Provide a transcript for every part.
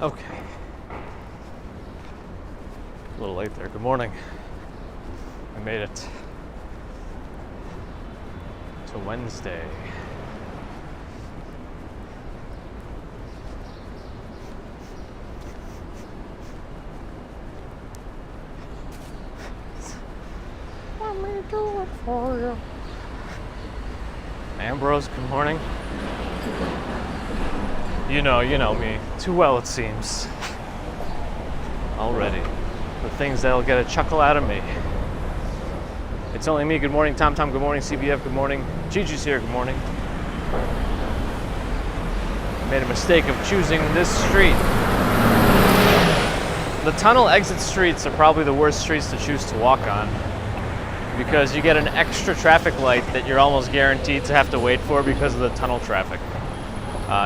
Okay. A little late there. Good morning. I made it to Wednesday. Want me to do it for you? Ambrose, good morning. You know me too well, it seems. Already. The things that'll get a chuckle out of me. It's only me, good morning. Tom, good morning. CBF, good morning. Gigi's here, good morning. I made a mistake of choosing this street. The tunnel exit streets are probably the worst streets to choose to walk on, because you get an extra traffic light that you're almost guaranteed to have to wait for because of the tunnel traffic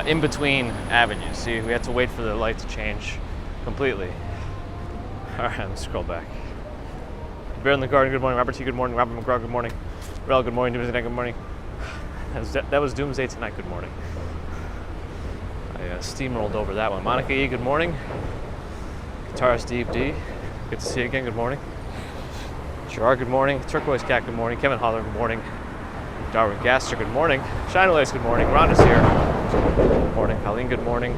in between avenues. See, we had to wait for the light to change completely. All right, let's scroll back. Bear in the Garden, good morning. Robert T, good morning. Robert McGraw, good morning. Rel, good morning. Doomsday Tonight, good morning. That was Doomsday Tonight, good morning. I steamrolled over that one. Monica E, good morning. Guitarist Steve D, good to see you again, good morning. Gerard, good morning. Turquoise Cat, good morning. Kevin Holler, good morning. Darwin Gaster, good morning. Shiny Lace, good morning. Rhonda's here. Good morning. Colleen, good morning.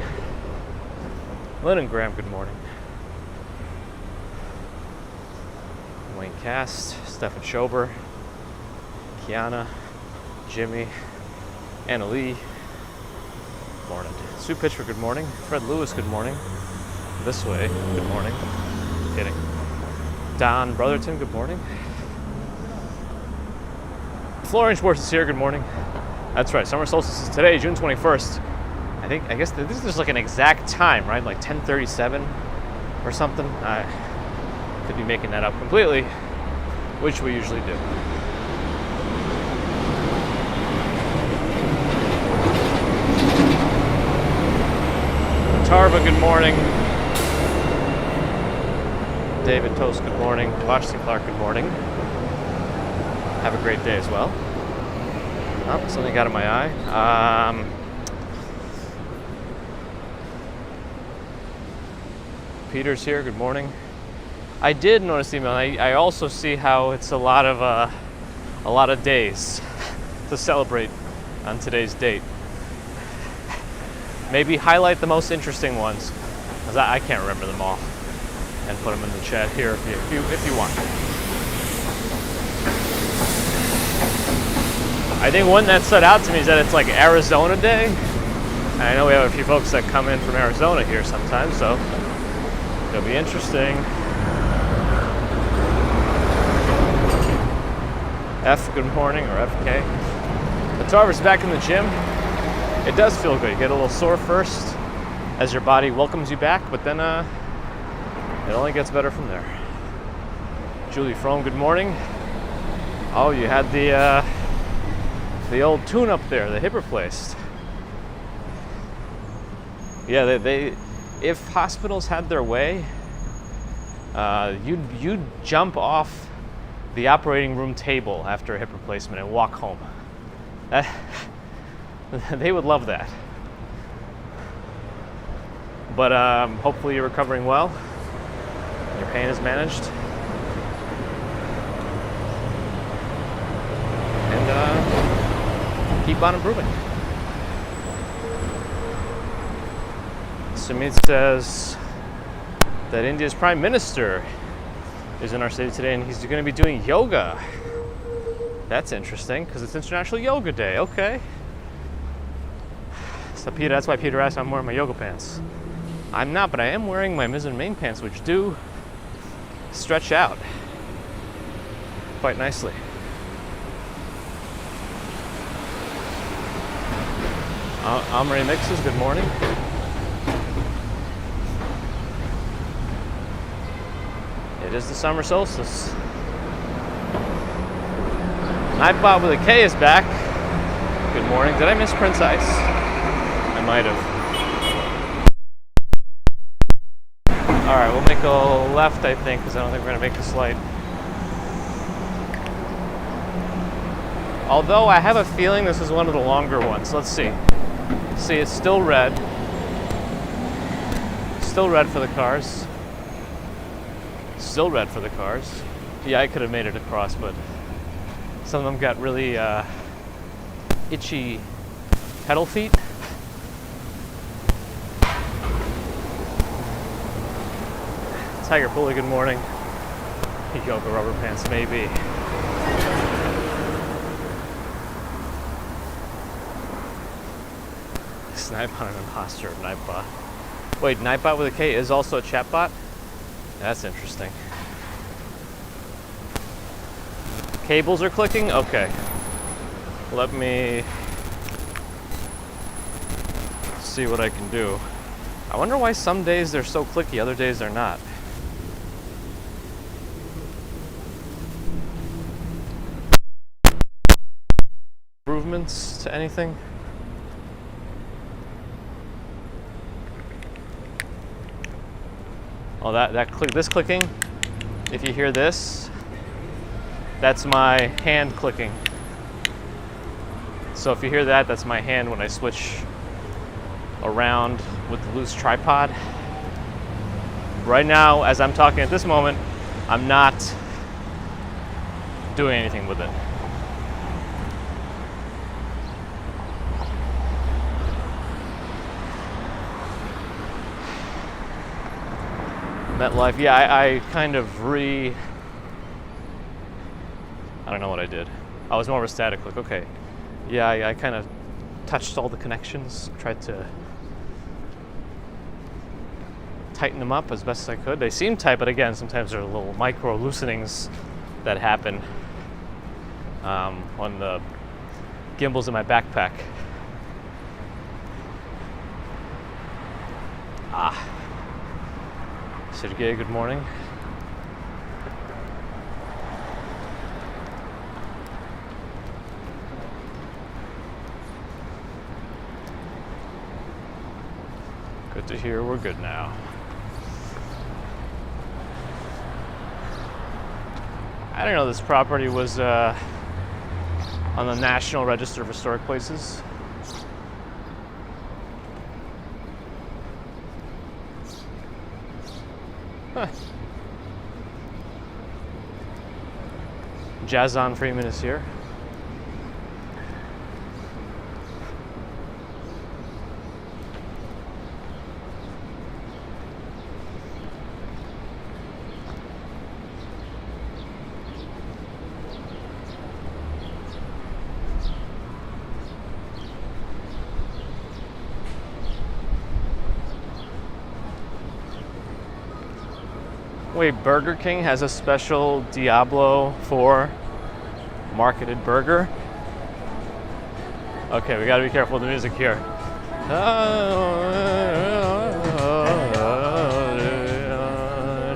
Lennon Graham, good morning. Wayne Cast, Stefan Schober, Kiana, Jimmy, Anna Lee, morning. Sue Pitchford, good morning. Fred Lewis, good morning. This way, good morning. Kidding. Don Brotherton, good morning. Florence Worth is here, good morning. That's right, summer solstice is today, June 21st. I guess this is just like an exact time, right? Like 10:37 or something. I could be making that up completely, which we usually do. Tarva, good morning. David Toast, good morning. Washington Clark, good morning. Have a great day as well. Oh, something got in my eye. Peter's here, good morning. I did notice the email. I also see how it's a lot of days to celebrate on today's date. Maybe highlight the most interesting ones, because I can't remember them all, and put them in the chat here if you want. I think one that stood out to me is that it's like Arizona Day. And I know we have a few folks that come in from Arizona here sometimes, so it'll be interesting. F, good morning, or FK. The Tarver's back in the gym. It does feel good. You get a little sore first as your body welcomes you back, but then it only gets better from there. Julie Frome, good morning. Oh, you had the old tune-up there, the hip replaced. Yeah, they if hospitals had their way, you'd jump off the operating room table after a hip replacement and walk home. They would love that. But hopefully you're recovering well. Your pain is managed. And keep on improving. Sumit says that India's Prime Minister is in our city today and he's going to be doing yoga. That's interesting because it's International Yoga Day. Okay. So Peter, that's why Peter asked if I'm wearing my yoga pants. I'm not, but I am wearing my Mizzen main pants, which do stretch out quite nicely. Omri Mixes, good morning. It is the summer solstice. Nightbot with a K is back. Good morning. Did I miss Prince Ice? I might have. All right, we'll make a left, I think, because I don't think we're going to make this light. Although I have a feeling this is one of the longer ones. Let's see. See, it's still red. still red for the cars. Still red for the cars. Yeah, I could have made it across, but some of them got really itchy pedal feet. Tiger Bully, good morning. Yoga rubber pants, maybe. Snipe on an imposter of Nightbot. Wait, Nightbot with a K is also a chatbot? That's interesting. Cables are clicking? Okay. Let me see what I can do. I wonder why some days they're so clicky, other days they're not. Improvements to anything? Oh, this clicking, if you hear this, that's my hand clicking. So if you hear that, that's my hand when I switch around with the loose tripod. Right now, as I'm talking at this moment, I'm not doing anything with it. MetLife, yeah, I kind of I don't know what I did. I was more of a static click, okay. Yeah, I kind of touched all the connections, tried to tighten them up as best as I could. They seem tight, but again, sometimes there are little micro loosenings that happen on the gimbals in my backpack. Sergey, good morning. Good to hear we're good now. I didn't know this property was on the National Register of Historic Places. Huh. Jazzon Freeman is here. Wait, Burger King has a special Diablo 4 marketed burger? Okay, we gotta be careful with the music here.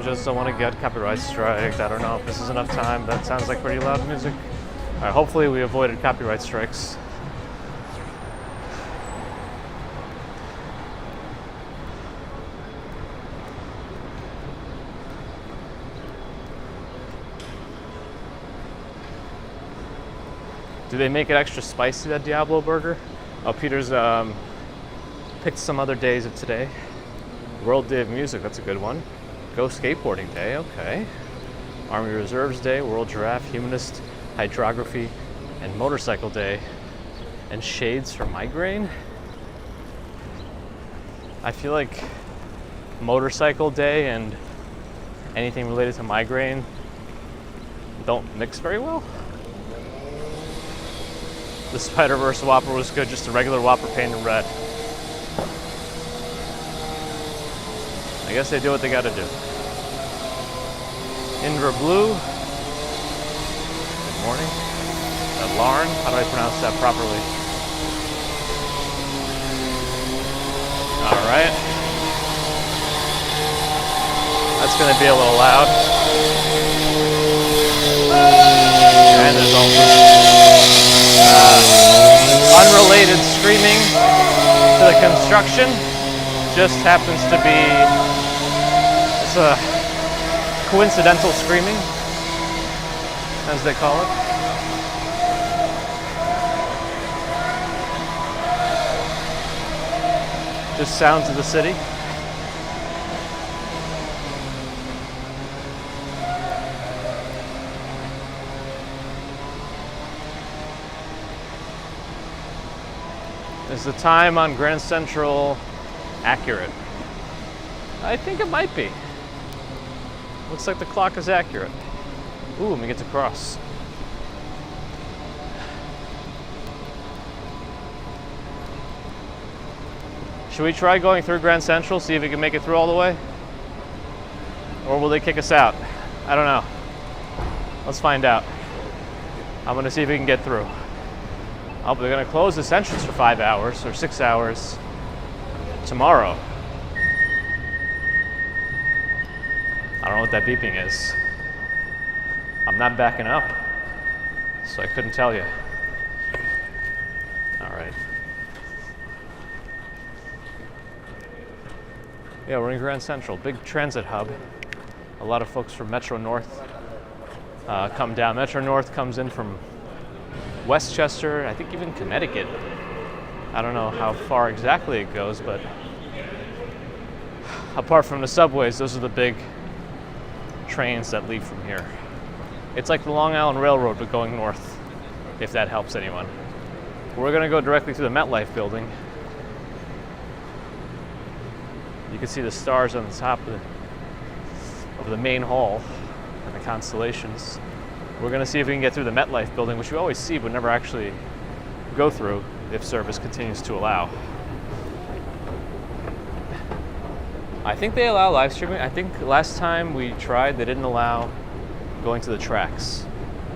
Just don't want to get copyright striked. I don't know if this is enough time. That sounds like pretty loud music. All right, hopefully we avoided copyright strikes. Do they make it extra spicy, that Diablo burger? Oh, Peter's picked some other days of today. World Day of Music, that's a good one. Go Skateboarding Day, okay. Army Reserves Day, World Giraffe, Humanist, Hydrography, and Motorcycle Day. And shades for migraine? I feel like Motorcycle Day and anything related to migraine don't mix very well. The Spider-Verse Whopper was good, just a regular Whopper painted red. I guess they do what they gotta do. Indra Blue. Good morning. Lauren, how do I pronounce that properly? Alright. That's gonna be a little loud. And there's also unrelated screaming to the construction. Just happens to be, it's a coincidental screaming, as they call it. Just sounds of the city. Is the time on Grand Central accurate? I think it might be. Looks like the clock is accurate. Ooh, let me get to cross. Should we try going through Grand Central, see if we can make it through all the way? Or will they kick us out? I don't know. Let's find out. I'm gonna see if we can get through. Oh, but they're gonna close this entrance for 5 hours or 6 hours tomorrow. I don't know what that beeping is. I'm not backing up, so I couldn't tell you. All right. Yeah, we're in Grand Central, big transit hub. A lot of folks from Metro North come down. Metro North comes in from Westchester, I think even Connecticut. I don't know how far exactly it goes, but apart from the subways, those are the big trains that leave from here. It's like the Long Island Railroad, but going north, if that helps anyone. We're gonna go directly to the MetLife building. You can see the stars on the top of the main hall and the constellations. We're gonna see if we can get through the MetLife building, which we always see but never actually go through if service continues to allow. I think they allow live streaming. I think last time we tried, they didn't allow going to the tracks.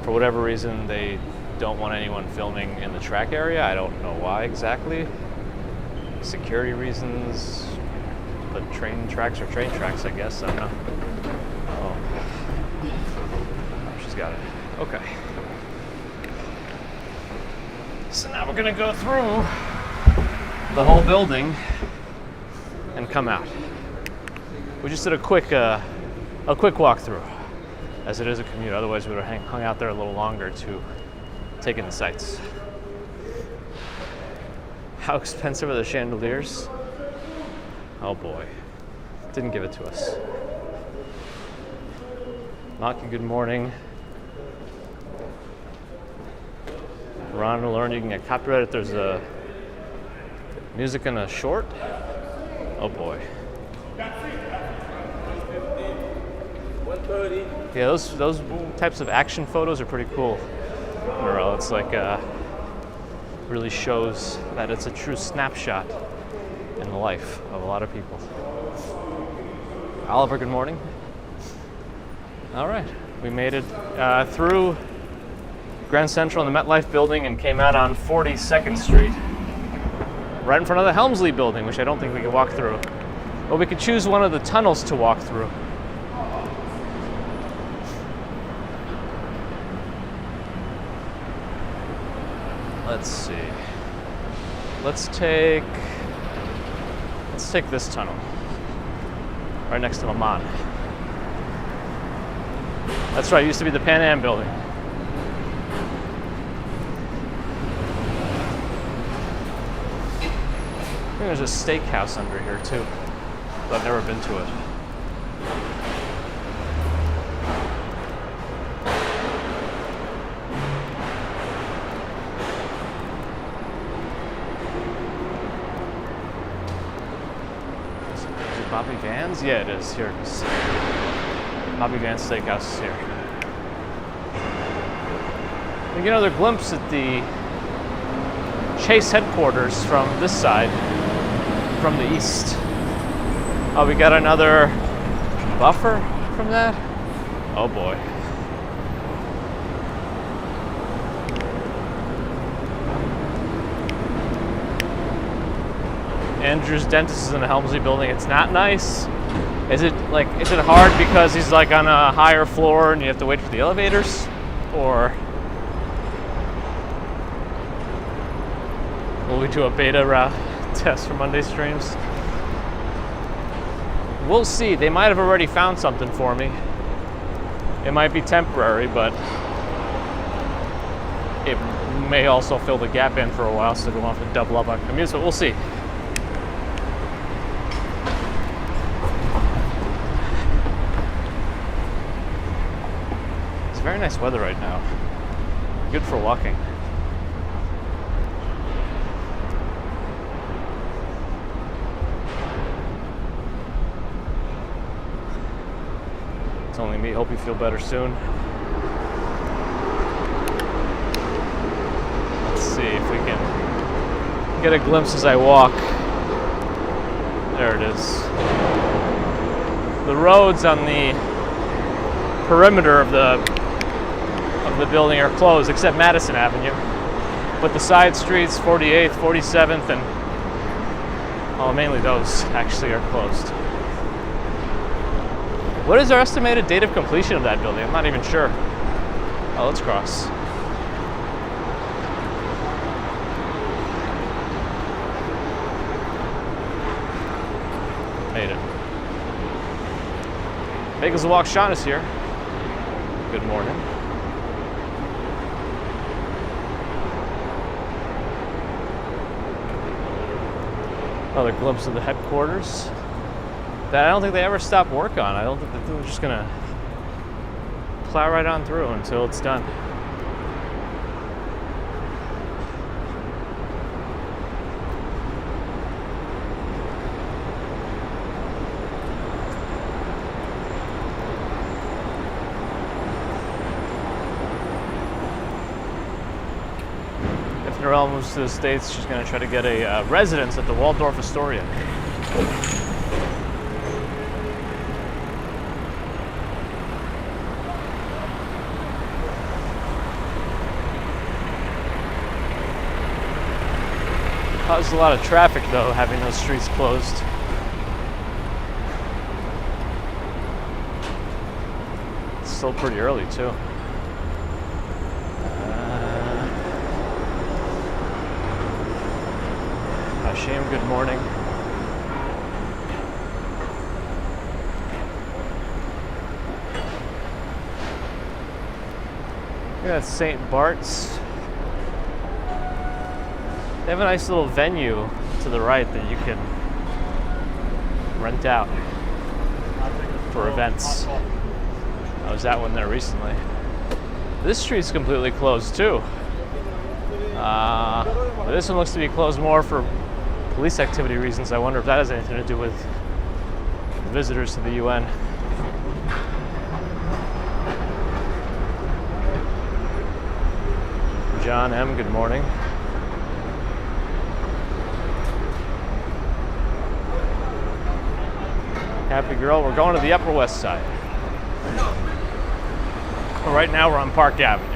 For whatever reason, they don't want anyone filming in the track area. I don't know why exactly. Security reasons, but train tracks are train tracks, I guess. I don't know. Oh, she's got it. Okay. So now we're gonna go through the whole building and come out. We just did a quick walkthrough, as it is a commute. Otherwise, we would have hung out there a little longer to take in the sights. How expensive are the chandeliers? Oh boy, didn't give it to us. Maki, good morning. Ron will learn you can get copyrighted if there's a music in a short. Oh boy. Yeah, those types of action photos are pretty cool. It's like really shows that it's a true snapshot in the life of a lot of people. Oliver, good morning. All right, we made it through Grand Central in the MetLife building and came out on 42nd Street, right in front of the Helmsley building, which I don't think we could walk through. But we could choose one of the tunnels to walk through. Let's see. Let's take this tunnel, right next to Lamont. That's right, it used to be the Pan Am building. I think there's a steakhouse under here too, but I've never been to it. Bobby Van's? Yeah, it is. Here it is. Bobby Van's Steakhouse is here. We get another glimpse at the Chase headquarters from this side, from the east. Oh, we got another buffer from that? Oh boy. Andrew's dentist is in the Helmsley building. It's not nice. Is it hard because he's like on a higher floor and you have to wait for the elevators? Or will we do a beta route test for Monday streams? We'll see. They might have already found something for me. It might be temporary, but it may also fill the gap in for a while, so we won't have to double up on commutes, but we'll see. Very nice weather right now. Good for walking. only me. Hope you feel better soon. Let's see if we can get a glimpse as I walk. There it is. The roads on the perimeter of the building are closed, except Madison Avenue. But the side streets, 48th, 47th, and mainly those actually are closed. What is our estimated date of completion of that building? I'm not even sure. Oh, let's cross. Made it. Bagels Walk, Sean is here. Good morning. Another glimpse of the headquarters that I don't think they ever stop work on. I don't think they're just gonna plow right on through until it's done. If Norelle moves to the States, she's gonna try to get a residence at the Waldorf Astoria. Caused a lot of traffic though, having those streets closed. It's still pretty early too. Hashem, good morning. Yeah, that's St. Bart's. They have a nice little venue to the right that you can rent out for events. I was at one there recently. This street's completely closed too. But this one looks to be closed more for police activity reasons. I wonder if that has anything to do with visitors to the UN. John M., good morning. Happy girl, we're going to the Upper West Side. But right now we're on Park Avenue.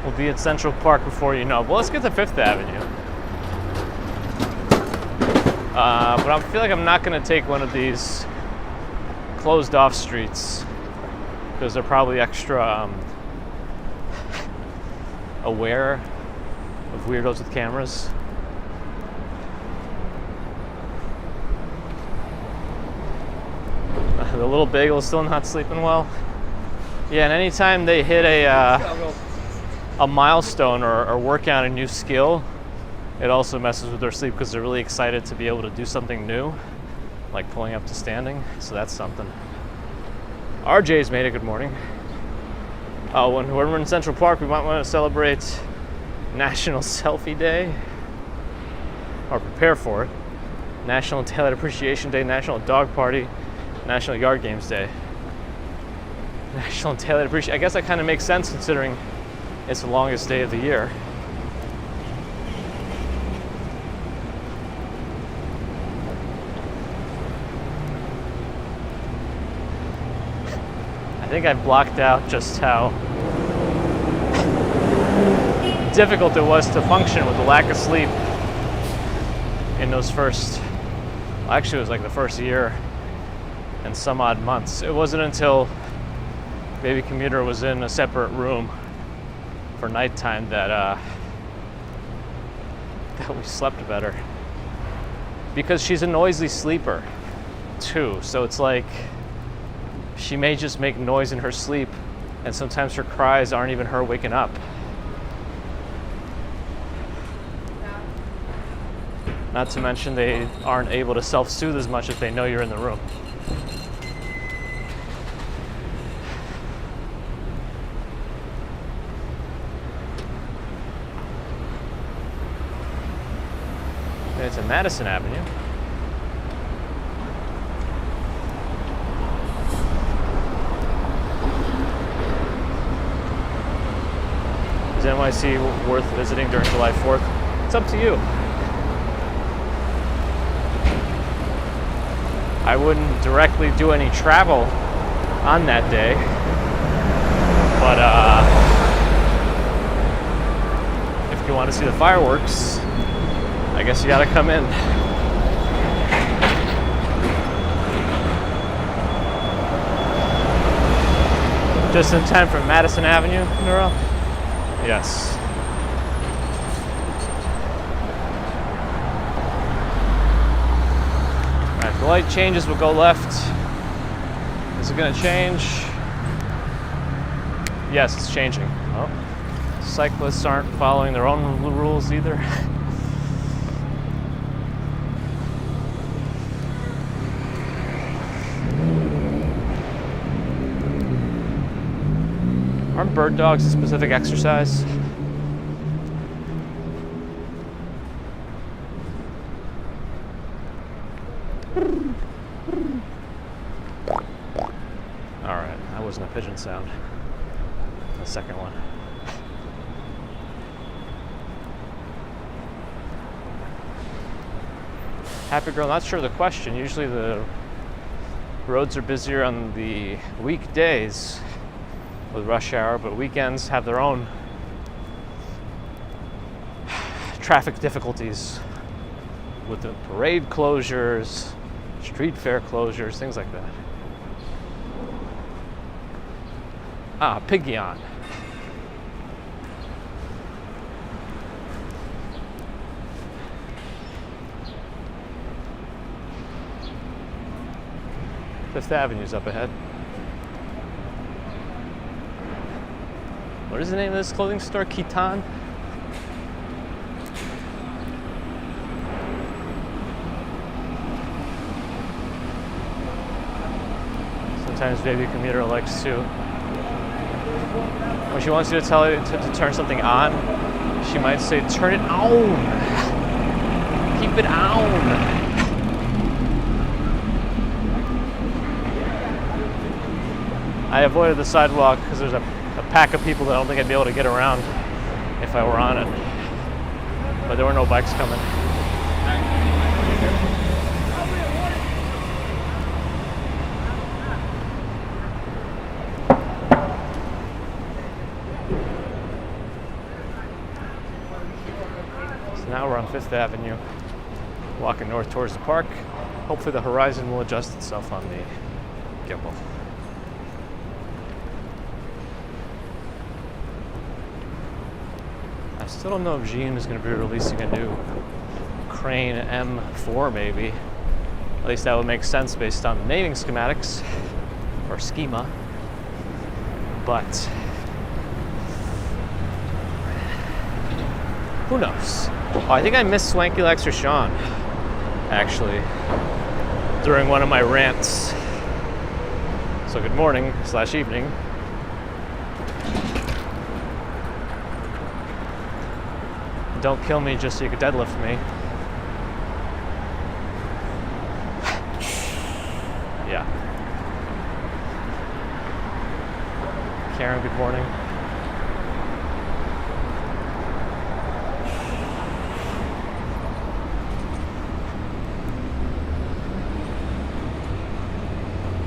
We'll be at Central Park before you know. Well, let's get to Fifth Avenue. But I feel like I'm not going to take one of these closed off streets because they're probably extra aware of weirdos with cameras. The little bagel is still not sleeping well. Yeah, and anytime they hit a milestone or work on a new skill, it also messes with their sleep because they're really excited to be able to do something new, like pulling up to standing. So that's something. RJ's made it. Good morning. Oh, when we're in Central Park, we might want to celebrate National Selfie Day, or prepare for it. National Taillight Appreciation Day, National Dog Party, National Yard Games Day. National Taillight Appreciation. I guess that kind of makes sense considering it's the longest day of the year. I think I've blocked out just how difficult it was to function with the lack of sleep in those first, well, actually it was like the first year and some odd months. It wasn't until baby Commuter was in a separate room for nighttime that we slept better. Because she's a noisy sleeper too, so it's like she may just make noise in her sleep, and sometimes her cries aren't even her waking up. Not to mention they aren't able to self-soothe as much if they know you're in the room. It's a Madison Avenue. NYC worth visiting during July 4th? It's up to you. I wouldn't directly do any travel on that day, but if you want to see the fireworks, I guess you gotta come in. Just in time for Madison Avenue, Nero? Yes. Alright, if the light changes, we'll go left. Is it gonna change? Yes, it's changing. Oh. Cyclists aren't following their own rules either. Aren't bird dogs a specific exercise? Alright, that wasn't a pigeon sound. The second one. Happy girl, not sure of the question. Usually the roads are busier on the weekdays with rush hour, but weekends have their own traffic difficulties with the parade closures, street fair closures, things like that. Ah, Piggion. Fifth Avenue's up ahead. What is the name of this clothing store? Kitan? Sometimes baby commuter likes to, when she wants you to tell you to turn something on, she might say, turn it on. Keep it on. I avoided the sidewalk because there's a pack of people that I don't think I'd be able to get around if I were on it. But there were no bikes coming. So now we're on Fifth Avenue, walking north towards the park. Hopefully the horizon will adjust itself on the gimbal. I still don't know if GM is going to be releasing a new Crane M4 maybe. At least that would make sense based on the naming schematics, or schema. But who knows? Oh, I think I missed Swanky Lex or Sean, actually, during one of my rants. So good morning / evening. Don't kill me just so you could deadlift me. Yeah. Karen, good morning.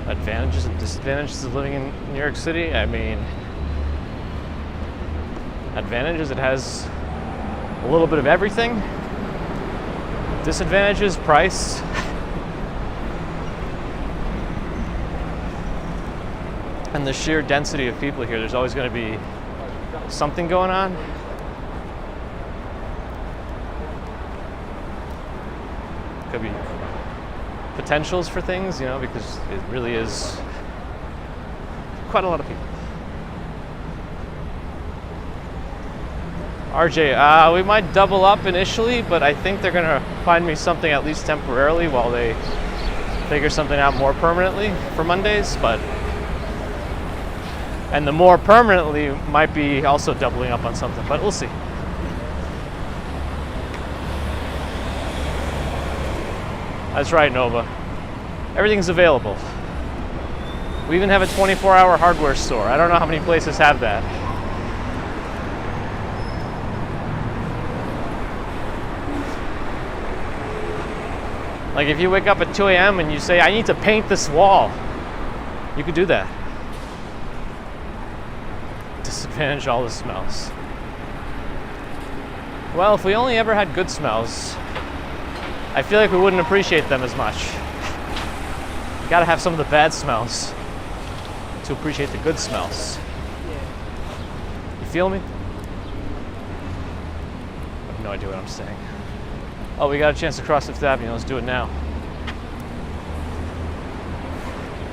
Advantages and disadvantages of living in New York City? I mean, advantages, it has a little bit of everything. Disadvantages, price. And the sheer density of people here, there's always going to be something going on. Could be potentials for things, you know, because it really is quite a lot of people. RJ, we might double up initially, but I think they're gonna find me something at least temporarily while they figure something out more permanently for Mondays, and the more permanently might be also doubling up on something, but we'll see. That's right, Nova. Everything's available. We even have a 24-hour hardware store. I don't know how many places have that. Like if you wake up at 2 a.m. and you say, I need to paint this wall, you could do that. Disadvantage all the smells. Well, if we only ever had good smells, I feel like we wouldn't appreciate them as much. You gotta have some of the bad smells to appreciate the good smells. You feel me? I have no idea what I'm saying. Oh, we got a chance to cross Fifth Avenue. Let's do it now.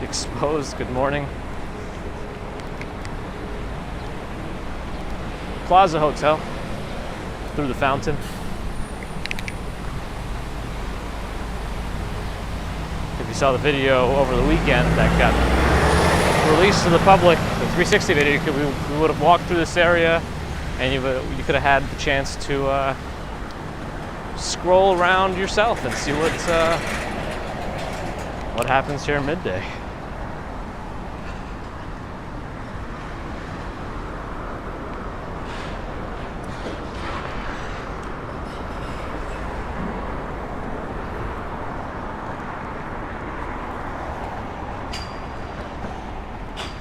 Exposed, good morning. Plaza Hotel, through the fountain. If you saw the video over the weekend that got released to the public, the 360 video, we would have walked through this area and you could have had the chance to scroll around yourself and see what happens here midday.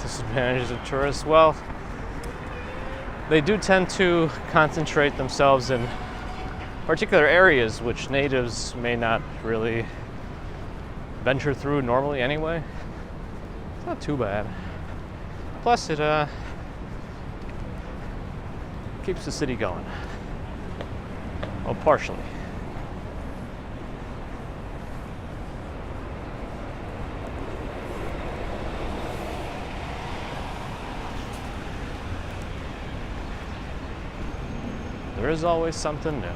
Disadvantages of tourists, well, they do tend to concentrate themselves in particular areas which natives may not really venture through normally anyway. It's not too bad. Plus it keeps the city going. Well, partially. There is always something new.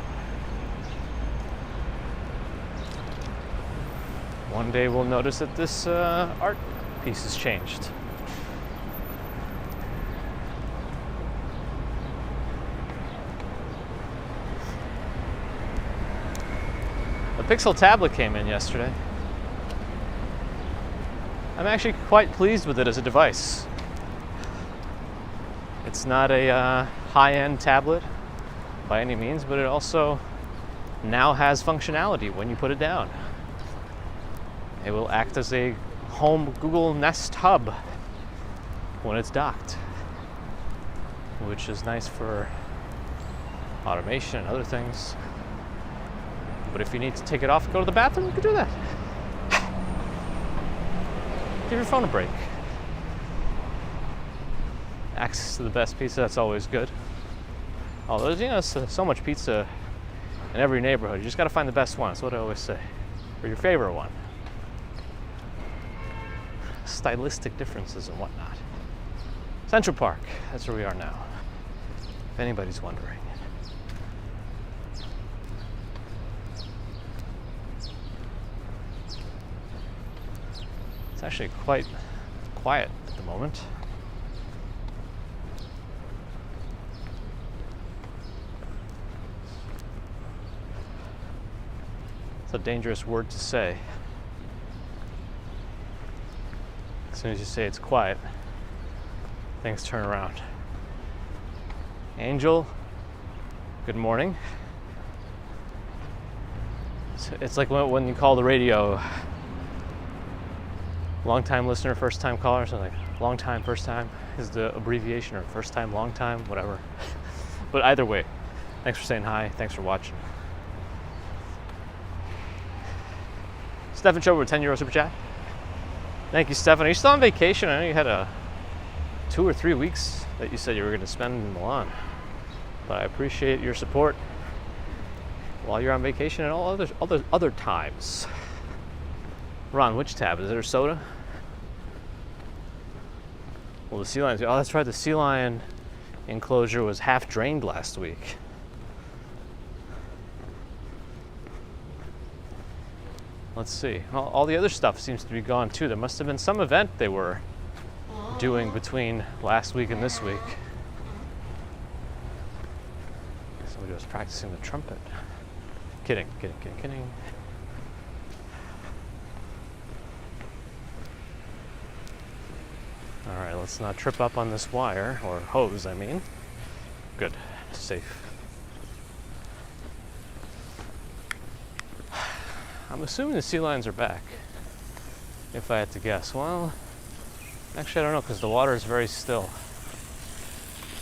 One day we'll notice that this art piece has changed. The Pixel tablet came in yesterday. I'm actually quite pleased with it as a device. It's not a high-end tablet by any means, but it also now has functionality when you put it down. It will act as a home Google Nest Hub when it's docked, which is nice for automation and other things. But if you need to take it off and go to the bathroom, you can do that. Give your phone a break. Access to the best pizza, that's always good. Although there's, so much pizza in every neighborhood. You just got to find the best one. That's what I always say. Or your favorite one. Stylistic differences and whatnot. Central Park, that's where we are now, if anybody's wondering. It's actually quite quiet at the moment. It's a dangerous word to say. As soon as you say it's quiet, things turn around. Angel, good morning. It's like when you call the radio, long time listener, first time caller, something like long time, first time is the abbreviation, or first time, long time, whatever. But either way, thanks for saying hi, thanks for watching. Stefan Schober with €10 super chat. Thank you, Stefan. Are you still on vacation? I know you had 2 or 3 weeks that you said you were going to spend in Milan. But I appreciate your support while you're on vacation and all other times. Ron, which tab? Is there soda? Well, the sea lion. Oh, that's right. The sea lion enclosure was half drained last week. Let's see. Well, all the other stuff seems to be gone too. There must have been some event they were doing between last week and this week. Somebody was practicing the trumpet. Kidding. All right, let's not trip up on this wire, or hose, I mean. Good, safe. I'm assuming the sea lions are back, if I had to guess. Well, actually I don't know, because the water is very still.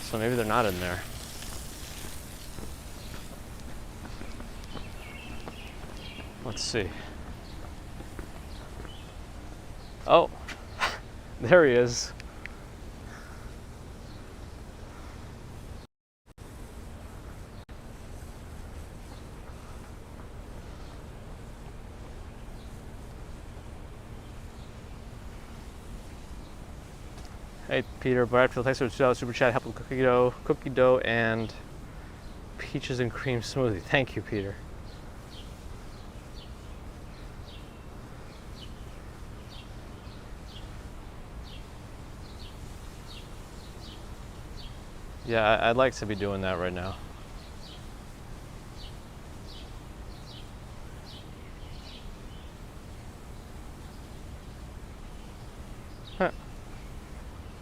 So maybe they're not in there. Let's see. Oh, there he is. Hey Peter, Bradfield, thanks for the $2 super chat. Help with cookie dough, and peaches and cream smoothie. Thank you, Peter. Yeah, I'd like to be doing that right now. Huh.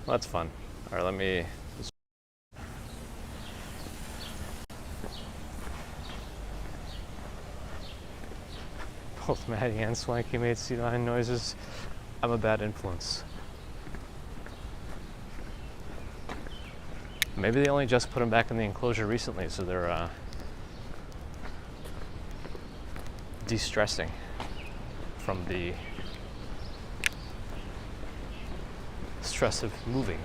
Well, that's fun. All right, let me. Both Maddie and Swanky made C9 noises. I'm a bad influence. Maybe they only just put them back in the enclosure recently, so they're de-stressing from the stress of moving.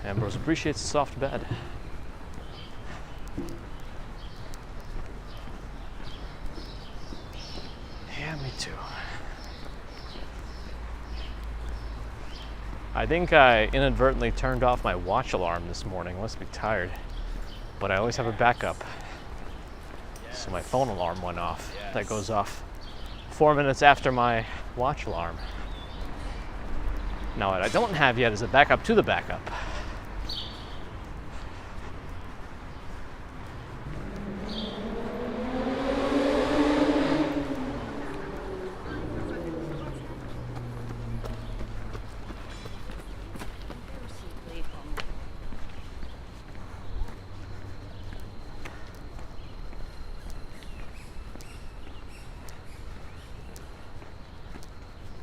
Ambrose appreciates a soft bed. Yeah, me too. I think I inadvertently turned off my watch alarm this morning. I must be tired. But I always have a backup. So my phone alarm went off. That goes off 4 minutes after my watch alarm. Now what I don't have yet is a backup to the backup.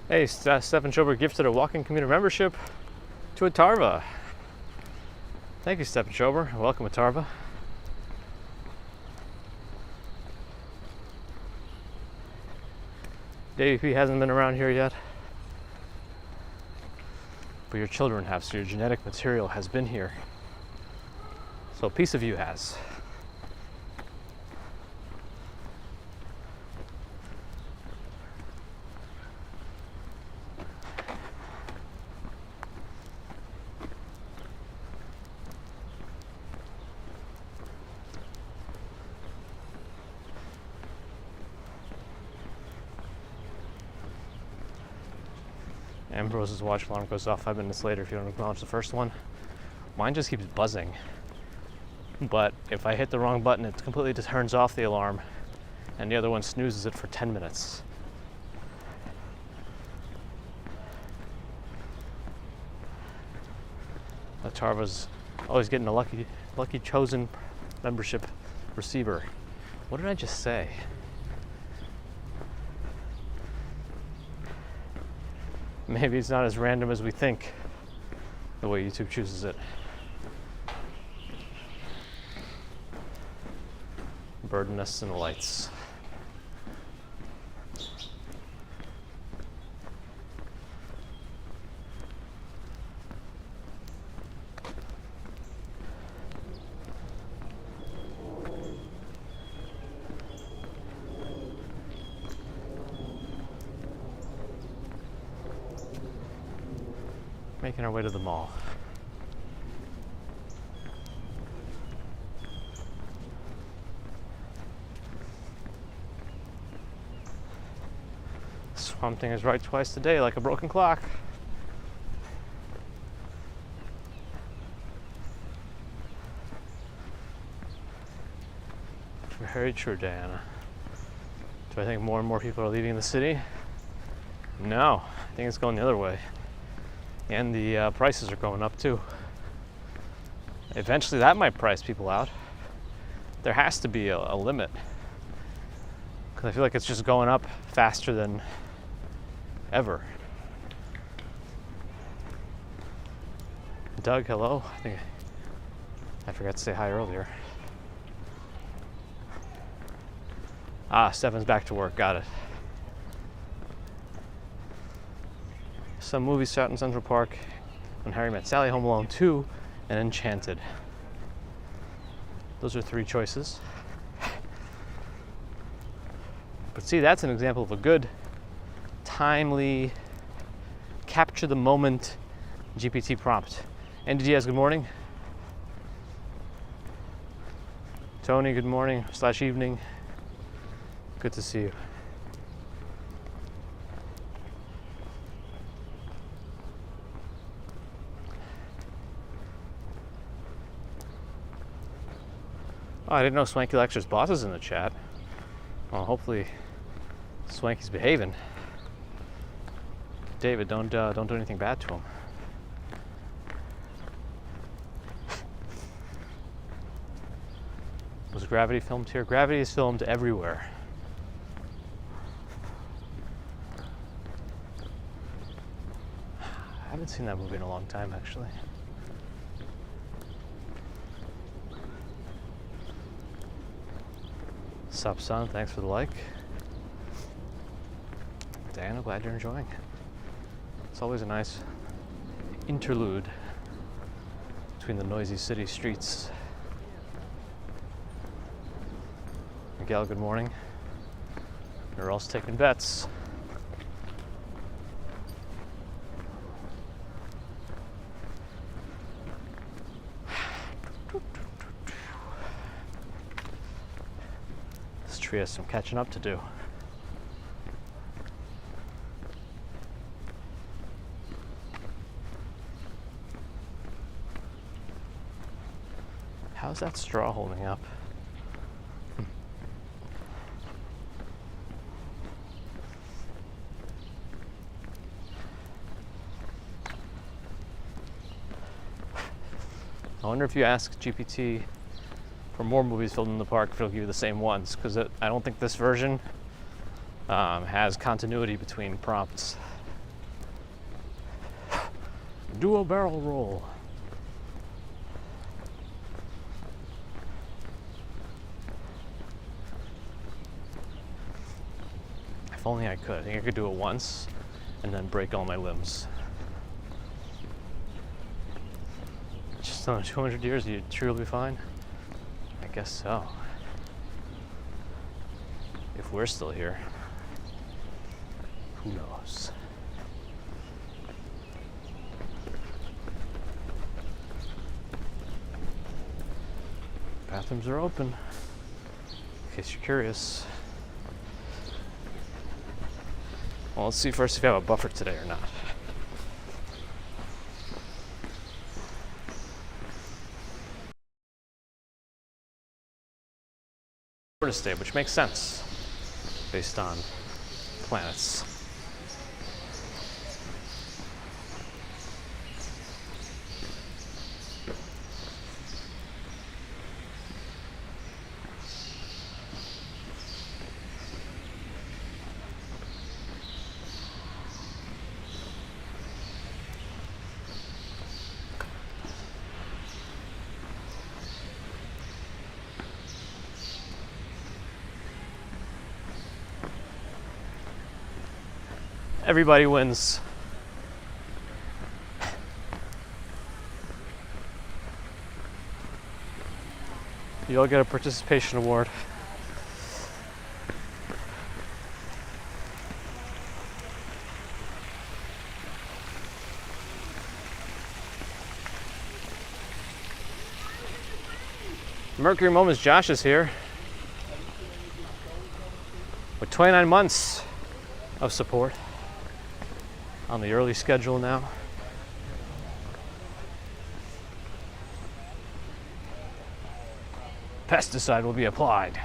Hey, Stephen Schober gifted a walking commuter membership to Atarva. Thank you, Stephen Schober. Welcome, Atarva. Davey P hasn't been around here yet, but your children have, so your genetic material has been here. So a piece of you has. Ambrose's watch alarm goes off 5 minutes later if you don't acknowledge the first one. Mine just keeps buzzing. But if I hit the wrong button, it completely just turns off the alarm, and the other one snoozes it for 10 minutes. Atarva's always getting a lucky chosen membership receiver. What did I just say? Maybe it's not as random as we think, the way YouTube chooses it. Bird nests and lights. Making our way to the mall. Swamp Thing is right twice today, like a broken clock. Very true, Diana. Do I think more and more people are leaving the city? No, think it's going the other way. And the prices are going up too. Eventually that might price people out. There has to be a limit. Because I feel like it's just going up faster than ever. Doug, hello. I think I forgot to say hi earlier. Ah, Stefan's back to work. Got it. Some movies shot in Central Park. When Harry Met Sally, Home Alone 2, and Enchanted. Those are 3 choices. But see, that's an example of a good, timely, capture the moment GPT prompt. Andy Diaz, good morning. Tony, good morning / evening. Good to see you. Oh, I didn't know Swanky Lecture's boss is in the chat. Well, hopefully Swanky's behaving. David, don't do anything bad to him. Was Gravity filmed here? Gravity is filmed everywhere. I haven't seen that movie in a long time, actually. Sup, son? Thanks for the like. Dan, I'm glad you're enjoying. It's always a nice interlude between the noisy city streets. Miguel, good morning. You're also taking bets. This tree has some catching up to do. How's that straw holding up? I wonder if you ask GPT for more movies filmed in the park, if it'll give you the same ones, because I don't think this version has continuity between prompts. Do a barrel roll. If only I could. I think I could do it once and then break all my limbs. Just another 200 years, you'd truly be fine? I guess so. If we're still here, who knows? Bathrooms are open, in case you're curious. Well, let's see first if you have a buffer today or not. To stay, which makes sense based on planets. Everybody wins. You all get a participation award. Mercury Moments, Josh is here with 29 months of support. On the early schedule now. Pesticide will be applied.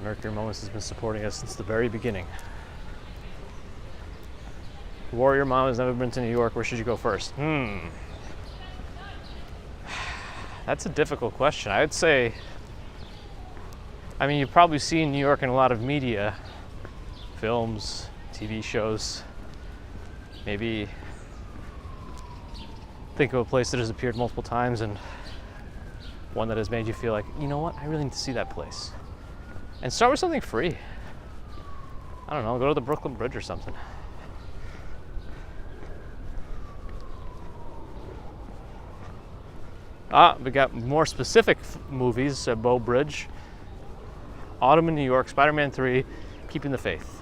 Mercury Moments has been supporting us since the very beginning. Warrior Mom has never been to New York. Where should you go first? That's a difficult question. I would say, I mean, you've probably seen New York in a lot of media, films, TV shows. Maybe think of a place that has appeared multiple times and one that has made you feel like, you know what, I really need to see that place. And start with something free. I don't know, go to the Brooklyn Bridge or something. We got more specific movies. Bow Bridge, Autumn in New York, Spider-Man 3, Keeping the Faith.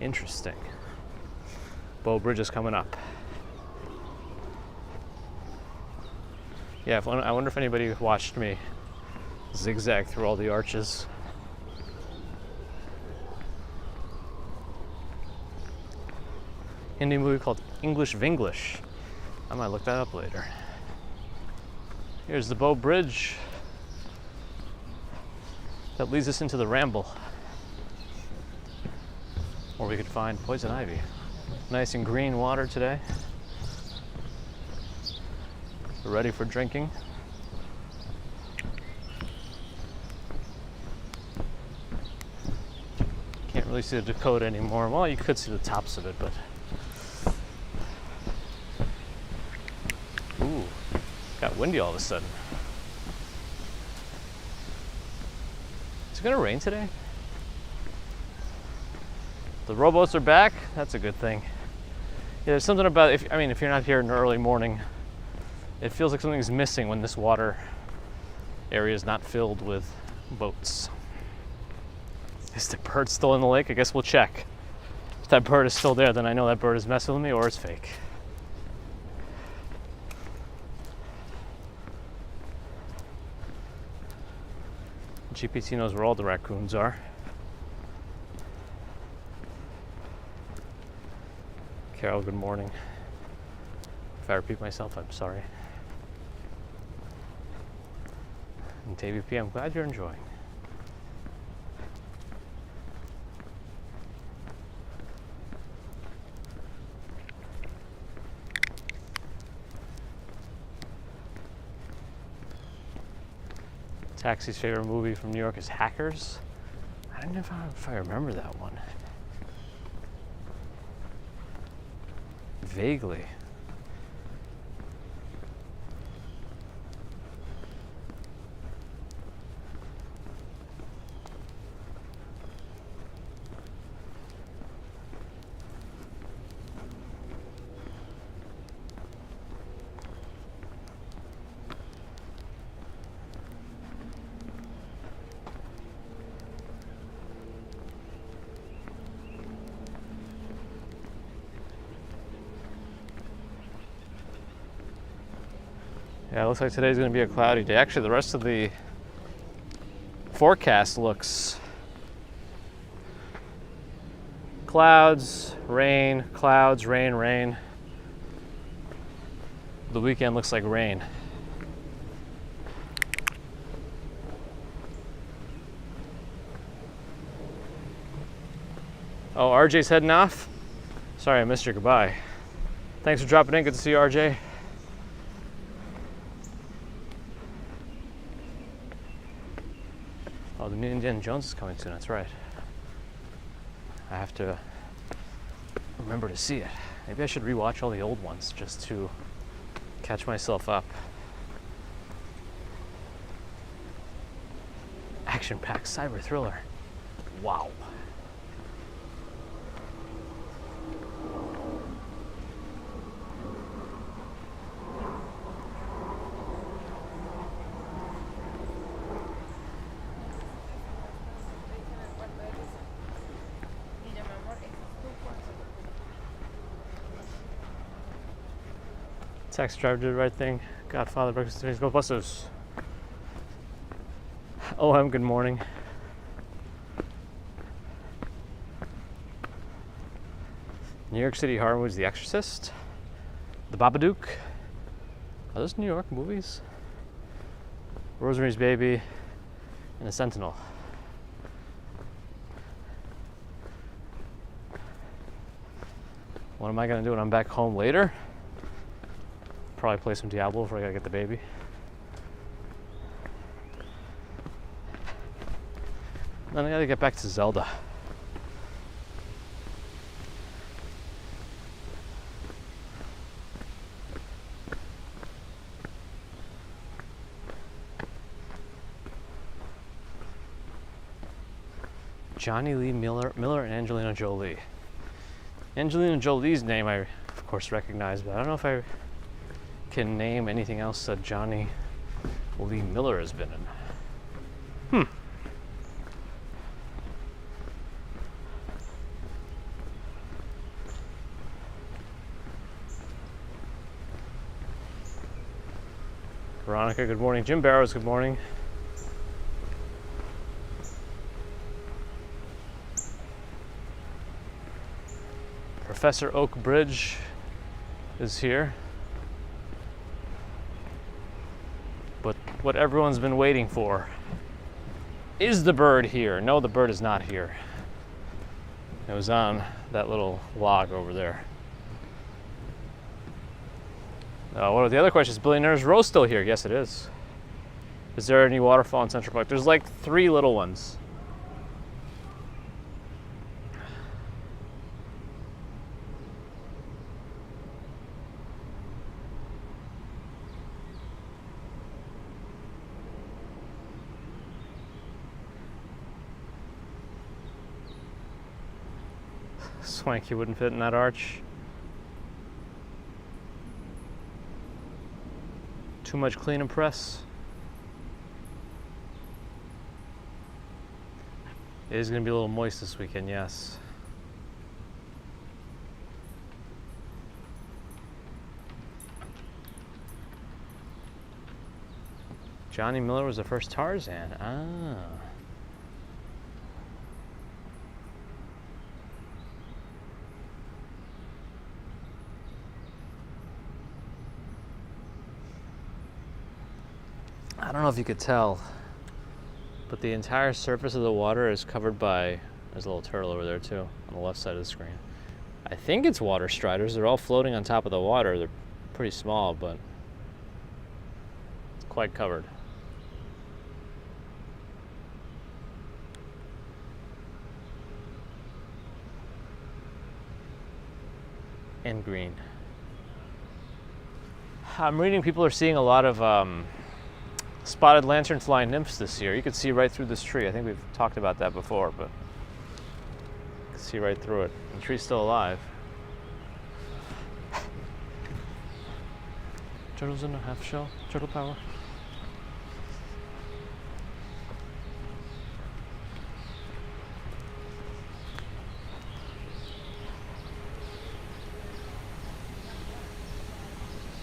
Interesting. Bow Bridge is coming up. Yeah, I wonder if anybody watched me zigzag through all the arches. Hindi movie called English Vinglish. I might look that up later. Here's the Bow Bridge that leads us into the Ramble, or we could find poison ivy. Nice and green water today. We're ready for drinking. Can't really see the Dakota anymore. Well, you could see the tops of it, but ooh, got windy all of a sudden. Is it gonna rain today? The rowboats are back. That's a good thing. Yeah, there's something about if you're not here in the early morning, it feels like something's missing when this water area is not filled with boats. Is the bird still in the lake? I guess we'll check. If that bird is still there, then I know that bird is messing with me or it's fake. GPT knows where all the raccoons are. Carol, good morning. If I repeat myself, I'm sorry. And TVP, I'm glad you're enjoying. Taxi's favorite movie from New York is Hackers. I don't know if I remember that one. Vaguely. Yeah, it looks like today's going to be a cloudy day. Actually, the rest of the forecast looks clouds, rain, rain. The weekend looks like rain. Oh, RJ's heading off? Sorry, I missed your goodbye. Thanks for dropping in. Good to see you, RJ. Oh, the new Indiana Jones is coming soon, that's right. I have to remember to see it. Maybe I should rewatch all the old ones just to catch myself up. Action-packed cyber thriller. Wow. Taxi driver did the right thing. Godfather, breakfast today's Ghostbusters. OM, good morning. New York City horror movies, The Exorcist, The Babadook. Are those New York movies? Rosemary's Baby, and The Sentinel. What am I gonna do when I'm back home later? Probably play some Diablo before I gotta get the baby. Then I gotta get back to Zelda. Johnny Lee Miller and Angelina Jolie. Angelina Jolie's name I, of course, recognize, but I don't know if I can name anything else that Johnny Lee Miller has been in. Veronica, good morning. Jim Barrows, good morning. Professor Oak Bridge is here. But what everyone's been waiting for, is the bird here? No, the bird is not here. It was on that little log over there. What are the other questions? Billionaire's Row still here? Yes, it is. Is there any waterfall in Central Park? There's like 3 little ones. Swanky wouldn't fit in that arch. Too much clean and press. It is going to be a little moist this weekend, yes. Johnny Miller was the first Tarzan. Ah. I don't know if you could tell, but the entire surface of the water is covered by, there's a little turtle over there too, on the left side of the screen. I think it's water striders. They're all floating on top of the water. They're pretty small, but it's quite covered. And green. I'm reading people are seeing a lot of spotted lanternfly nymphs this year. You can see right through this tree. I think we've talked about that before, but you can see right through it. The tree's still alive. Turtles in a half shell. Turtle power.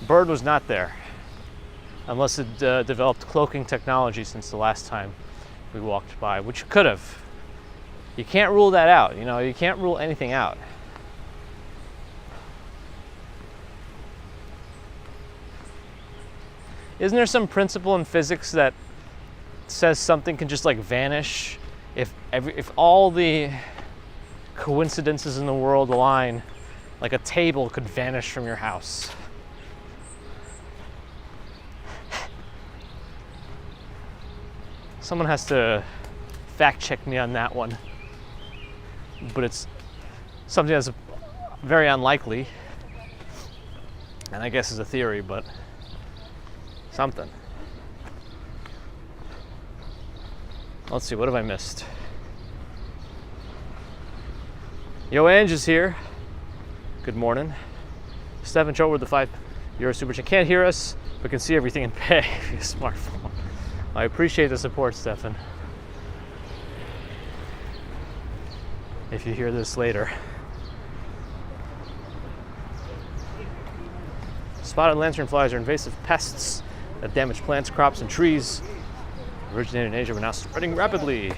Bird was not there. Unless it developed cloaking technology since the last time we walked by, which could have. You can't rule that out, you know, you can't rule anything out. Isn't there some principle in physics that says something can just like vanish if all the coincidences in the world align, like a table could vanish from your house? Someone has to fact check me on that one, but it's something that's very unlikely, and I guess is a theory, but something. Let's see, what have I missed? Yo, Ange is here. Good morning. Stephen Cho with the €5 super chat. Can't hear us, but can see everything and pay via smartphone. I appreciate the support, Stefan. If you hear this later. Spotted lanternflies are invasive pests that damage plants, crops, and trees. Originated in Asia, but now spreading rapidly.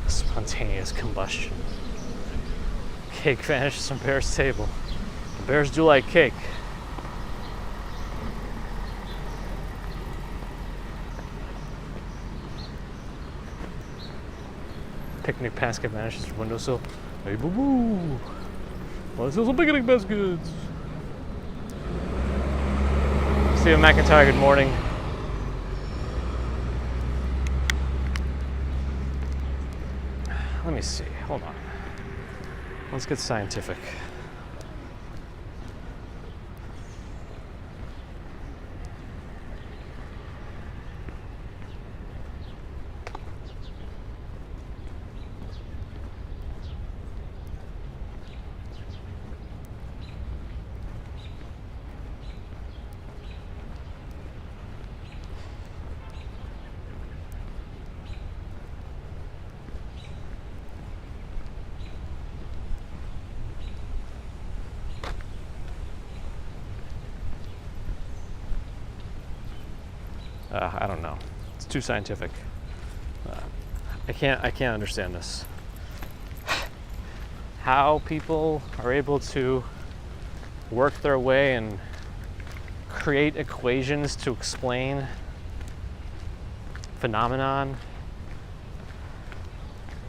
Spontaneous combustion. Cake vanishes from Bear's table. The bears do like cake. Picnic basket vanishes from windowsill. Hey, boo boo. Well, this is some picnic baskets. Stephen McIntyre, good morning. Let me see. Hold on. Let's get scientific. I don't know. It's too scientific. I can't understand this. How people are able to work their way and create equations to explain phenomenon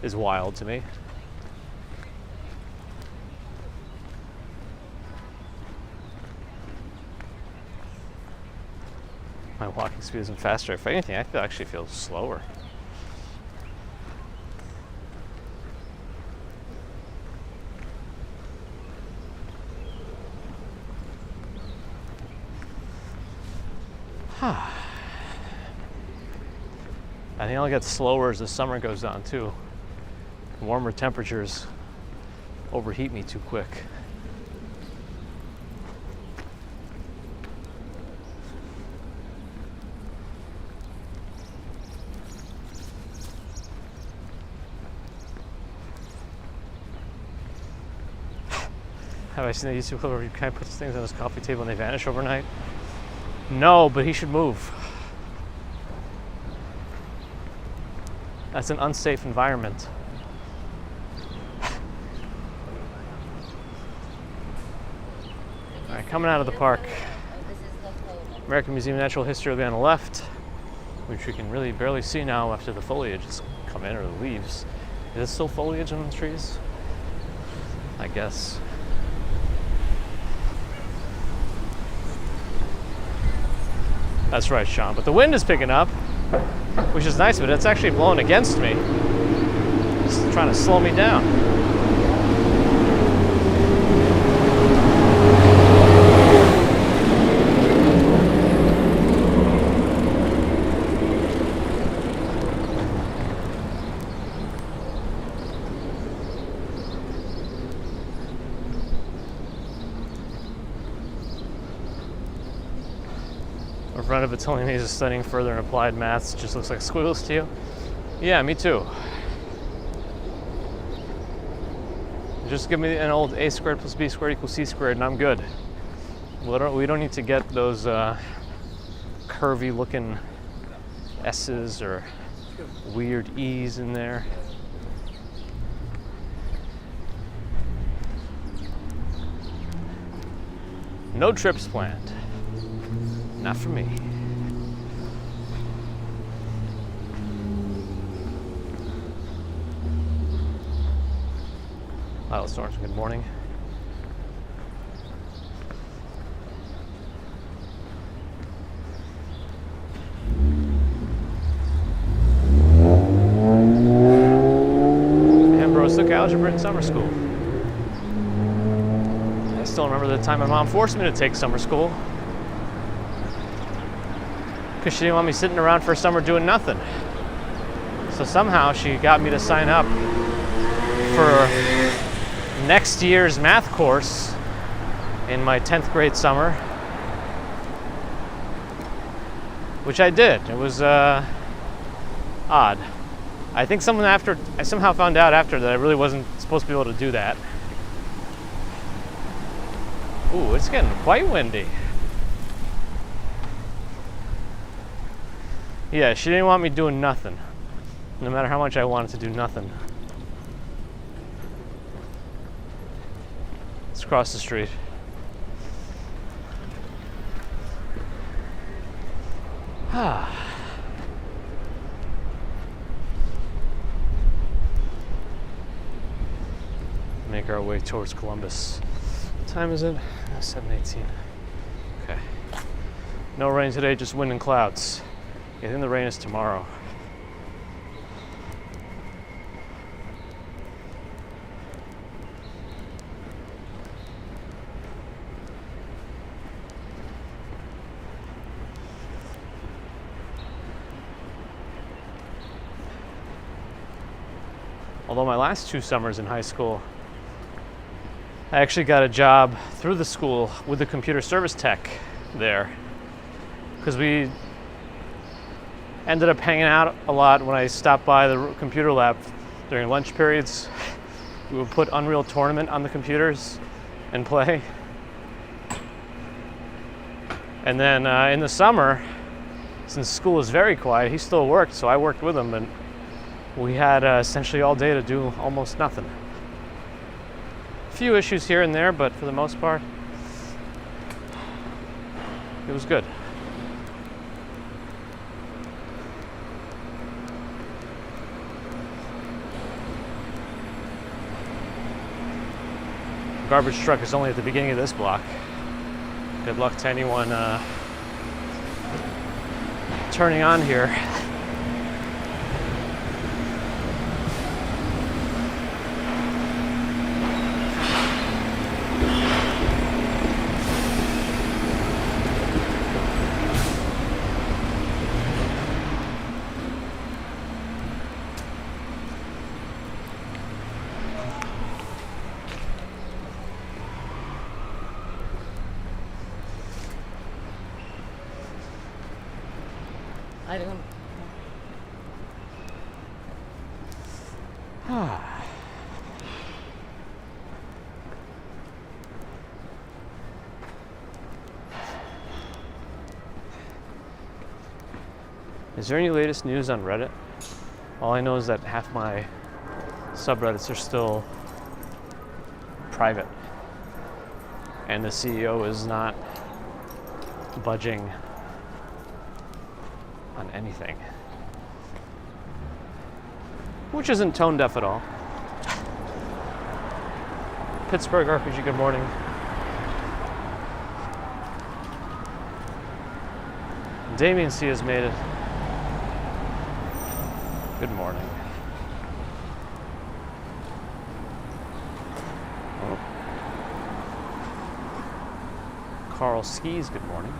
is wild to me. My walking speed isn't faster. If anything, I actually feel slower. I think I'll get slower as the summer goes on too. Warmer temperatures overheat me too quick. Have I seen the YouTube clip where you kind of puts things on his coffee table and they vanish overnight? No, but he should move. That's an unsafe environment. All right, coming out of the park. American Museum of Natural History will be on the left, which we can really barely see now after the foliage has come in, or the leaves. Is it still foliage on the trees? I guess. That's right, Sean. But the wind is picking up, which is nice, but it's actually blowing against me. It's trying to slow me down. A friend of it telling me he's studying further in applied maths. Just looks like squiggles to you. Yeah, me too. Just give me an old a squared plus b squared equals c squared and I'm good. We don't need to get those curvy looking s's or weird e's in there. No trips planned. Not for me. Lyle Sorensen, good morning. Ambrose took algebra in summer school. I still remember the time my mom forced me to take summer school, because she didn't want me sitting around for summer doing nothing. So somehow she got me to sign up for next year's math course in my 10th grade summer, which I did. It was odd. I think I somehow found out after that I really wasn't supposed to be able to do that. Ooh, it's getting quite windy. Yeah, she didn't want me doing nothing, no matter how much I wanted to do nothing. Let's cross the street. make our way towards Columbus. What time is it? 7:18. Okay. No rain today, just wind and clouds. I think the rain is tomorrow. Although my last 2 summers in high school, I actually got a job through the school with the computer service tech there. Because we ended up hanging out a lot when I stopped by the computer lab during lunch periods. We would put Unreal Tournament on the computers and play. And then in the summer, since school was very quiet, he still worked, so I worked with him, and we had essentially all day to do almost nothing. A few issues here and there, but for the most part, it was good. Garbage truck is only at the beginning of this block. Good luck to anyone turning on here. I don't. Is there any latest news on Reddit? All I know is that half my subreddits are still private, and the CEO is not budging on anything, which isn't tone deaf at all. Pittsburgh RPG, good morning. Damien C has made it. Good morning. Oh. Carl Skis, good morning.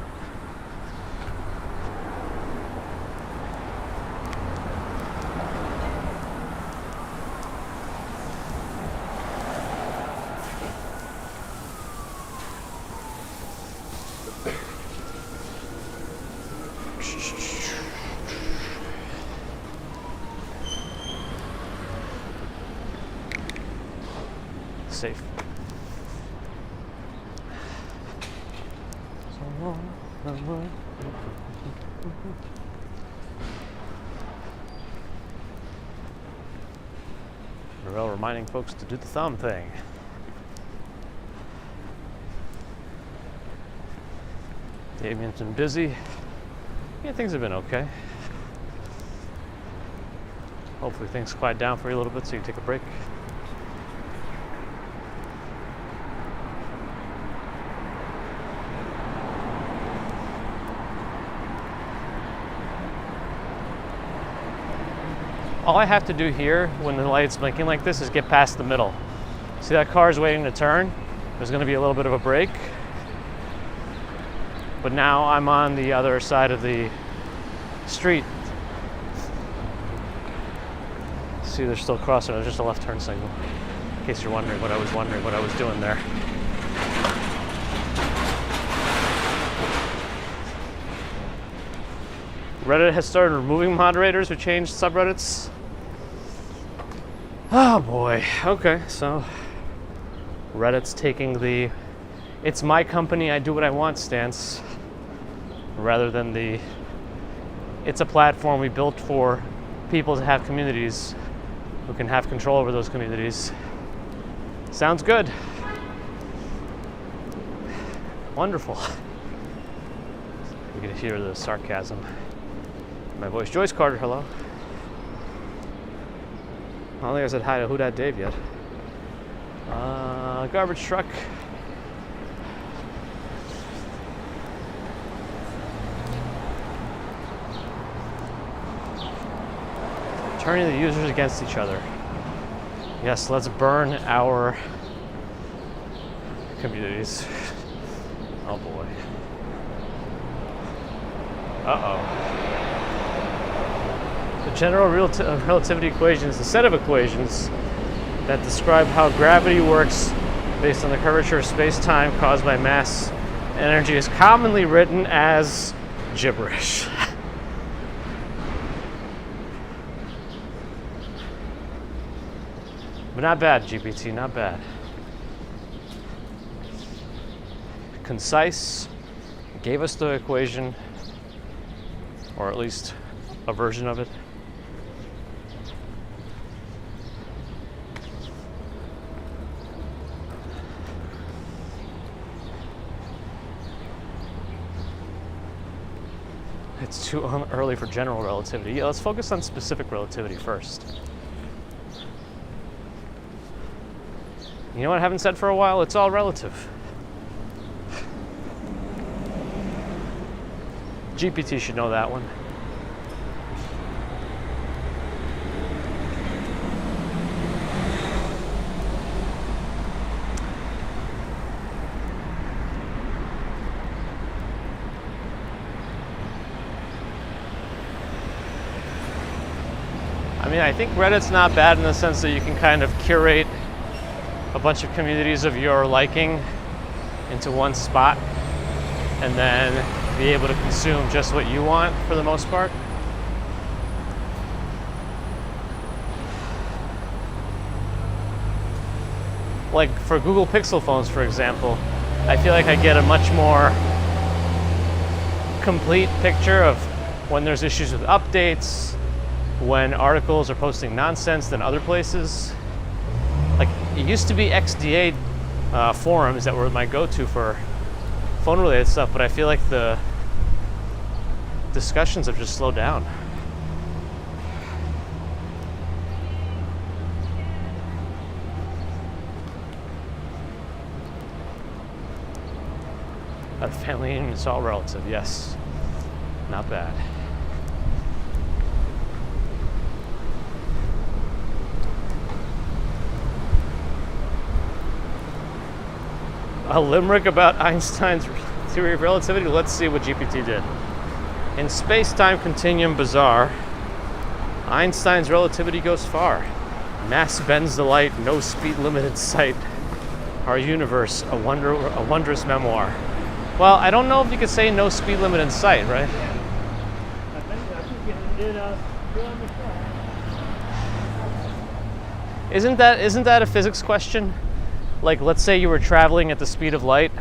Safe. Morel reminding folks to do the thumb thing. Damien's been busy. Yeah, things have been okay. Hopefully things quiet down for you a little bit so you can take a break. All I have to do here when the light's blinking like this is get past the middle. See that car's waiting to turn? There's going to be a little bit of a break. But now I'm on the other side of the street. See, they're still crossing. There's just a left turn signal. In case you're wondering what I was doing there. Reddit has started removing moderators who changed subreddits. Oh boy. Okay, so Reddit's taking the "it's my company, I do what I want" stance, rather than the "it's a platform we built for people to have communities who can have control over those communities." Sounds good. Wonderful. You can hear the sarcasm in my voice. Joyce Carter, hello. I don't think I said hi to Who Dat Dave yet. Garbage truck. Turning the users against each other. Yes, let's burn our communities. Oh boy. Uh-oh. The general relativity equation is a set of equations that describe how gravity works based on the curvature of space-time caused by mass and energy, is commonly written as gibberish. But not bad, GPT, not bad. Concise, gave us the equation, or at least a version of it. It's too early for general relativity. Yeah, let's focus on specific relativity first. You know what I haven't said for a while? It's all relative. GPT should know that one. I mean, I think Reddit's not bad in the sense that you can kind of curate a bunch of communities of your liking into one spot and then be able to consume just what you want for the most part. Like for Google Pixel phones, for example, I feel like I get a much more complete picture of when there's issues with updates, when articles are posting nonsense than other places. Like, it used to be XDA forums that were my go-to for phone-related stuff, but I feel like the discussions have just slowed down. A family union is all relative, yes. Not bad. A limerick about Einstein's theory of relativity. Let's see what GPT did. In space-time continuum bizarre, Einstein's relativity goes far. Mass bends the light, no speed limit in sight. Our universe, a wondrous memoir. Well, I don't know if you could say no speed limit in sight, right? Isn't that a physics question? Like, let's say you were traveling at the speed of light,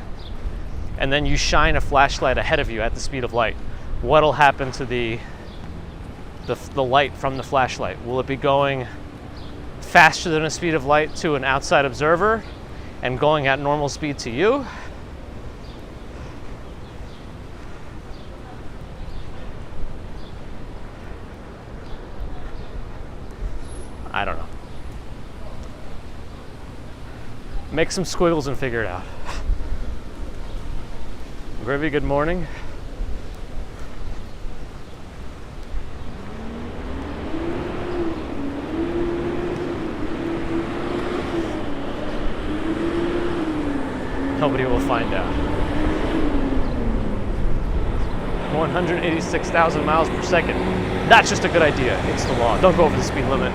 and then you shine a flashlight ahead of you at the speed of light. What'll happen to the light from the flashlight? Will it be going faster than the speed of light to an outside observer and going at normal speed to you? I don't know. Make some squiggles and figure it out. Very good morning. Nobody will find out. 186,000 miles per second. That's just a good idea. It's the law. Don't go over the speed limit.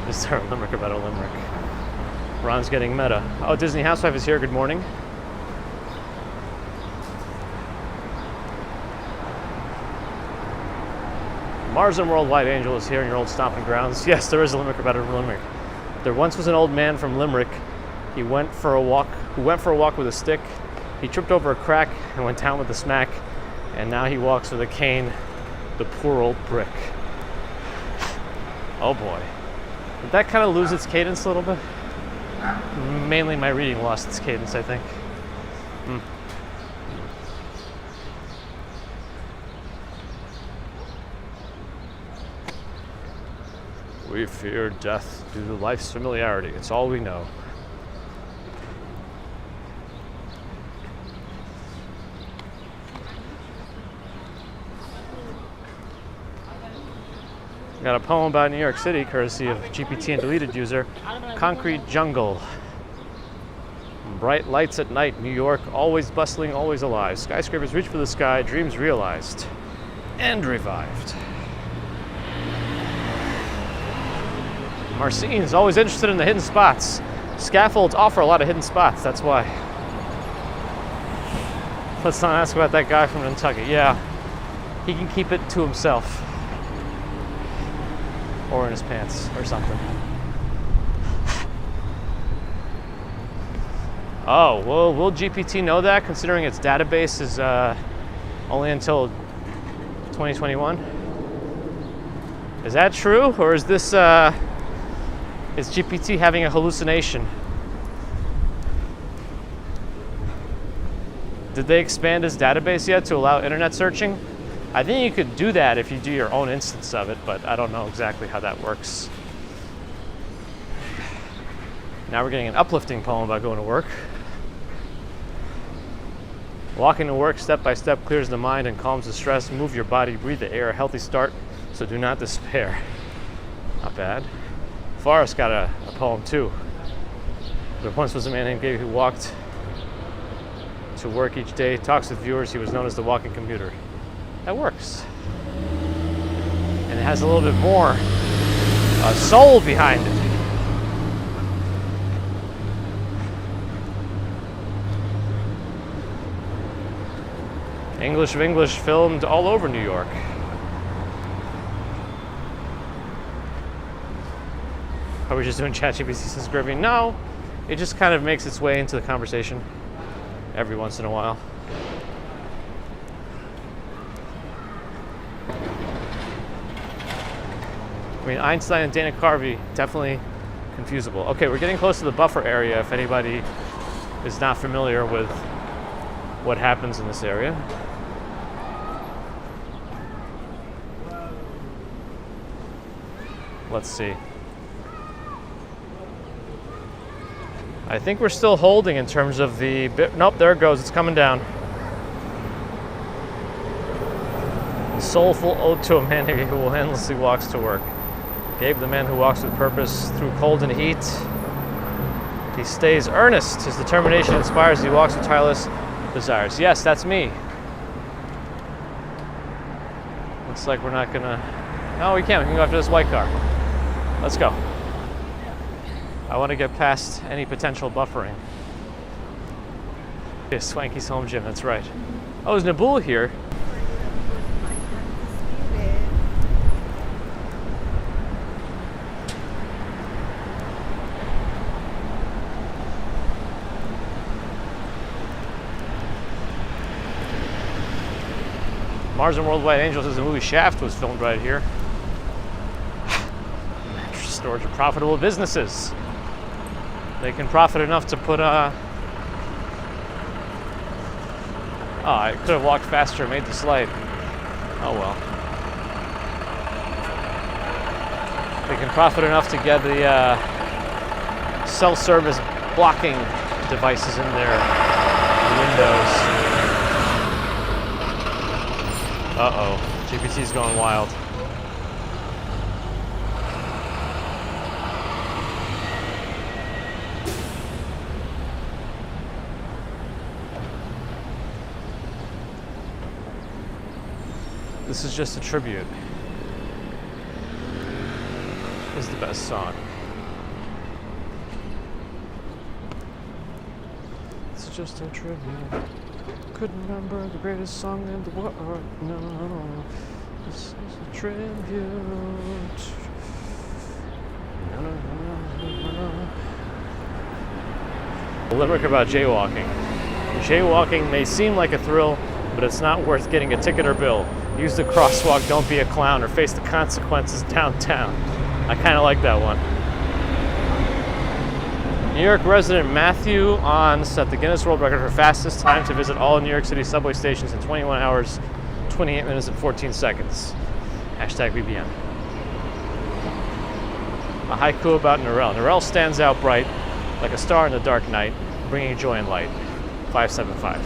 Is there a limerick about a limerick? Ron's getting meta. Oh, Disney Housewife is here. Good morning. Mars and Worldwide Angel is here in your old stomping grounds. Yes, there is a limerick about a limerick. There once was an old man from Limerick. He went for a walk with a stick. He tripped over a crack and went down with a smack. And now he walks with a cane, the poor old brick. Oh boy. Did that kind of lose its cadence a little bit? Mainly my reading lost its cadence, I think. We fear death due to life's familiarity. It's all we know. Got a poem about New York City, courtesy of GPT and deleted user, Concrete Jungle. Bright lights at night, New York, always bustling, always alive. Skyscrapers reach for the sky, dreams realized and revived. Marcine's always interested in the hidden spots. Scaffolds offer a lot of hidden spots, that's why. Let's not ask about that guy from Nantucket. Yeah, he can keep it to himself. Or in his pants, or something. Oh, well, will GPT know that, considering its database is only until 2021? Is that true, or is this, is GPT having a hallucination? Did they expand its database yet to allow internet searching? I think you could do that if you do your own instance of it, but I don't know exactly how that works. Now we're getting an uplifting poem about going to work. Walking to work step by step clears the mind and calms the stress. Move your body, breathe the air, a healthy start, so do not despair. Not bad. Forrest got a poem too. There once was a man named Gabe who walked to work each day, talks with viewers, he was known as the walking commuter. That works. And it has a little bit more soul behind it. English of English filmed all over New York. Are we just doing ChatGPT since Griffin? No, it just kind of makes its way into the conversation every once in a while. I mean, Einstein and Dana Carvey, definitely confusable. Okay, we're getting close to the buffer area if anybody is not familiar with what happens in this area. Let's see. I think we're still holding in terms of the... Nope, there it goes. It's coming down. A soulful ode to a man who will endlessly walks to work. Gabe, the man who walks with purpose through cold and heat. He stays earnest. His determination inspires. He walks with tireless desires. Yes, that's me. Looks like we're not gonna... No, we can't. We can go after this white car. Let's go. I want to get past any potential buffering. Yes, Swanky's home gym, that's right. Oh, is Nabul here? Mars and Worldwide Angels says the movie Shaft was filmed right here. Mattress stores are profitable businesses. They can profit enough to put Oh, I could have walked faster and made this light. Oh well. They can profit enough to get the self-service blocking devices in their windows. Uh-oh, GPT's going wild. This is just a tribute. Is the best song. It's just a tribute. Couldn't remember the greatest song in the world. No, this is a tribute. No. A limerick about jaywalking. Jaywalking may seem like a thrill, but it's not worth getting a ticket or bill. Use the crosswalk, don't be a clown, or face the consequences downtown. I kind of like that one. New York resident Matthew On set the Guinness World Record for fastest time to visit all New York City subway stations in 21 hours, 28 minutes, and 14 seconds. Hashtag BBM. A haiku about Narelle. Narelle stands out bright like a star in the dark night, bringing joy and light. 575.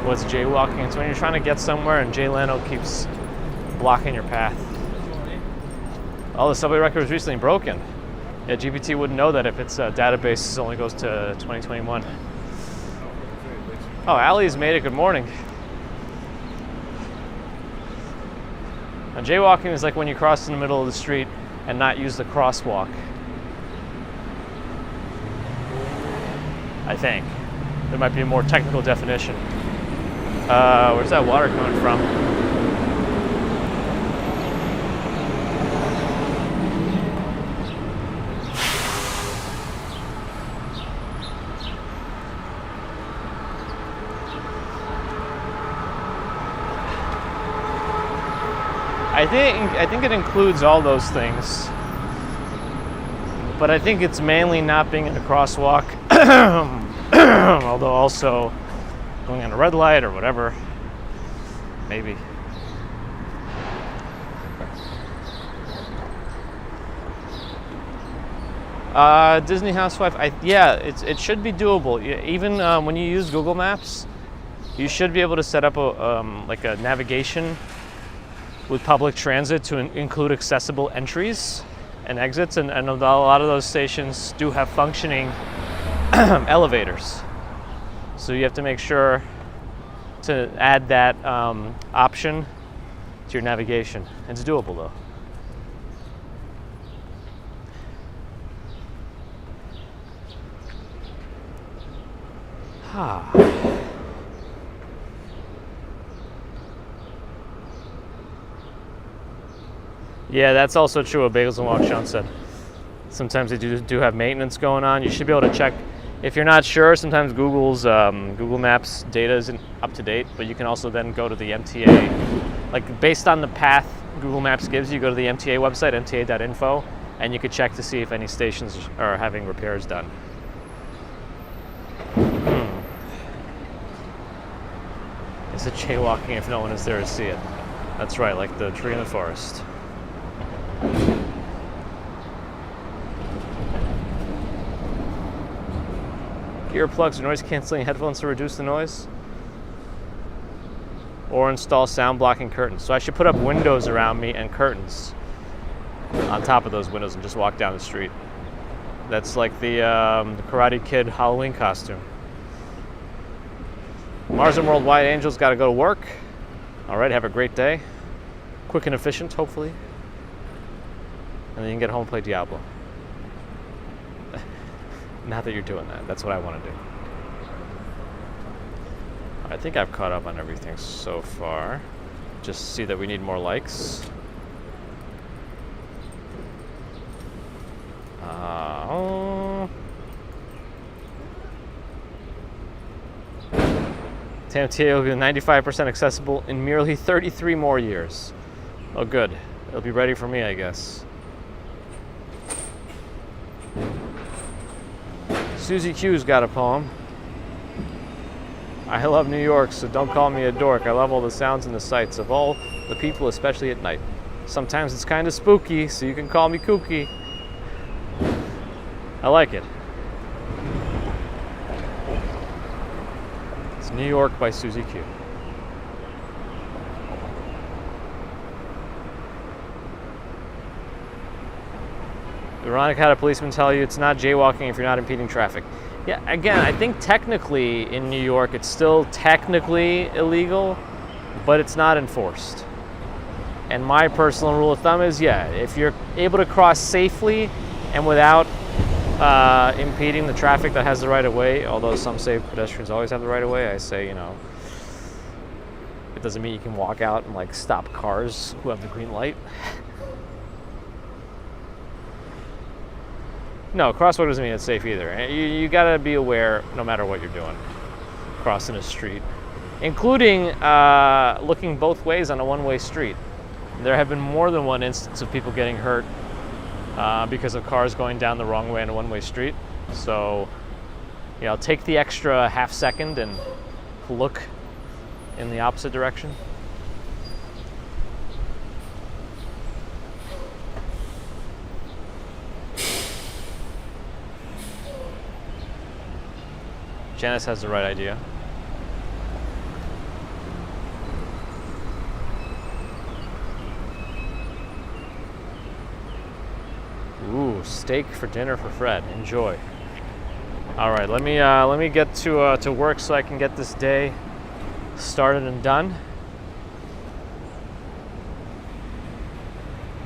What's jaywalking? It's when you're trying to get somewhere and Jay Leno keeps blocking your path. Oh, the subway record was recently broken. Yeah, GPT wouldn't know that if its database only goes to 2021. Oh, Allie's made it. Good morning. Now, jaywalking is like when you cross in the middle of the street and not use the crosswalk. I think. There might be a more technical definition. Where's that water coming from? I think it includes all those things, but I think it's mainly not being in a crosswalk, although also going on a red light or whatever, maybe. Disney Housewife, it should be doable. Even when you use Google Maps, you should be able to set up a navigation with public transit to include accessible entries and exits, and a lot of those stations do have functioning elevators. So you have to make sure to add that option to your navigation. It's doable though. Yeah, that's also true of Bagels and Walk, Sean said. Sometimes they do have maintenance going on. You should be able to check. If you're not sure, sometimes Google Maps data isn't up to date, but you can also then go to the MTA. Like based on the path Google Maps gives you, go to the MTA website, mta.info, and you could check to see if any stations are having repairs done. Is it jaywalking if no one is there to see it? That's right, like the tree in the forest. Earplugs or noise canceling headphones to reduce the noise, or install sound blocking curtains. So I should put up windows around me and curtains on top of those windows and just walk down the street. That's like the Karate Kid Halloween costume. Mars and Worldwide Angels got to go to work. All right, have a great day. Quick and efficient, hopefully. And then you can get home and play Diablo. Not that you're doing that. That's what I want to do. I think I've caught up on everything so far. Just see that we need more likes. TMTA will be 95% accessible in merely 33 more years. Oh, good. It'll be ready for me, I guess. Susie Q's got a poem. I love New York, so don't call me a dork. I love all the sounds and the sights of all the people, especially at night. Sometimes it's kind of spooky, so you can call me kooky. I like it. It's New York by Susie Q. Veronica had a policeman tell you it's not jaywalking if you're not impeding traffic. Yeah, again, I think technically in New York it's still technically illegal, but it's not enforced. And my personal rule of thumb is, yeah, if you're able to cross safely and without impeding the traffic that has the right of way, although some say pedestrians always have the right of way, I say, it doesn't mean you can walk out and like stop cars who have the green light. No, crosswalk doesn't mean it's safe either. You gotta be aware no matter what you're doing, crossing a street, including looking both ways on a one-way street. There have been more than one instance of people getting hurt because of cars going down the wrong way on a one-way street. So take the extra half second and look in the opposite direction. Janice has the right idea. Ooh, steak for dinner for Fred. Enjoy. All right, let me get to work so I can get this day started and done.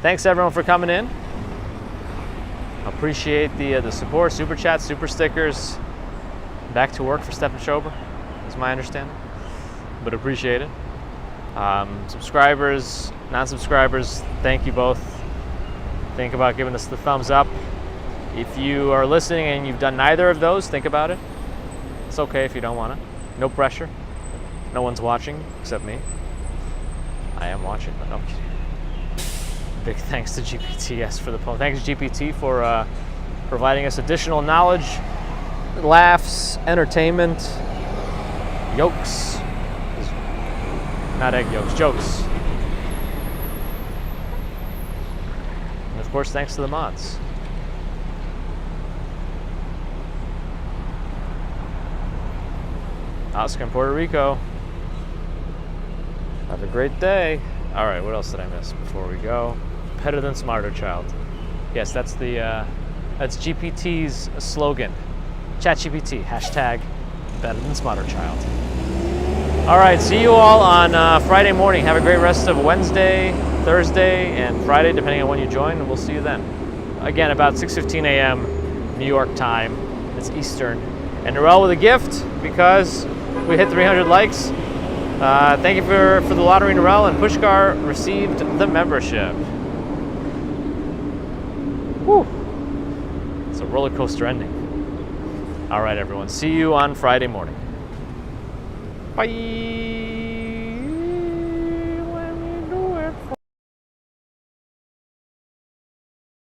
Thanks everyone for coming in. Appreciate the support, super chats, super stickers. Back to work for Stephen Schober, is my understanding, but appreciate it. Subscribers, non-subscribers, thank you both. Think about giving us the thumbs up. If you are listening and you've done neither of those, think about it. It's okay if you don't want to. No pressure. No one's watching except me. I am watching, but no kidding. Big thanks to GPTS for the poem. Thanks GPT for providing us additional knowledge, laughs, entertainment, yolks. Not egg yolks, jokes. And of course, thanks to the mods. Oscar in Puerto Rico. Have a great day. All right, what else did I miss before we go? Better than smarter child. Yes, that's GPT's slogan. ChatGPT, hashtag better than smarter child. All right, see you all on Friday morning. Have a great rest of Wednesday, Thursday, and Friday, depending on when you join, and we'll see you then. Again, about 6:15 a.m. New York time. It's Eastern. And Norel with a gift because we hit 300 likes. Thank you for the lottery, Norel, and Pushkar received the membership. Whew. It's a roller coaster ending. All right, everyone. See you on Friday morning. Bye.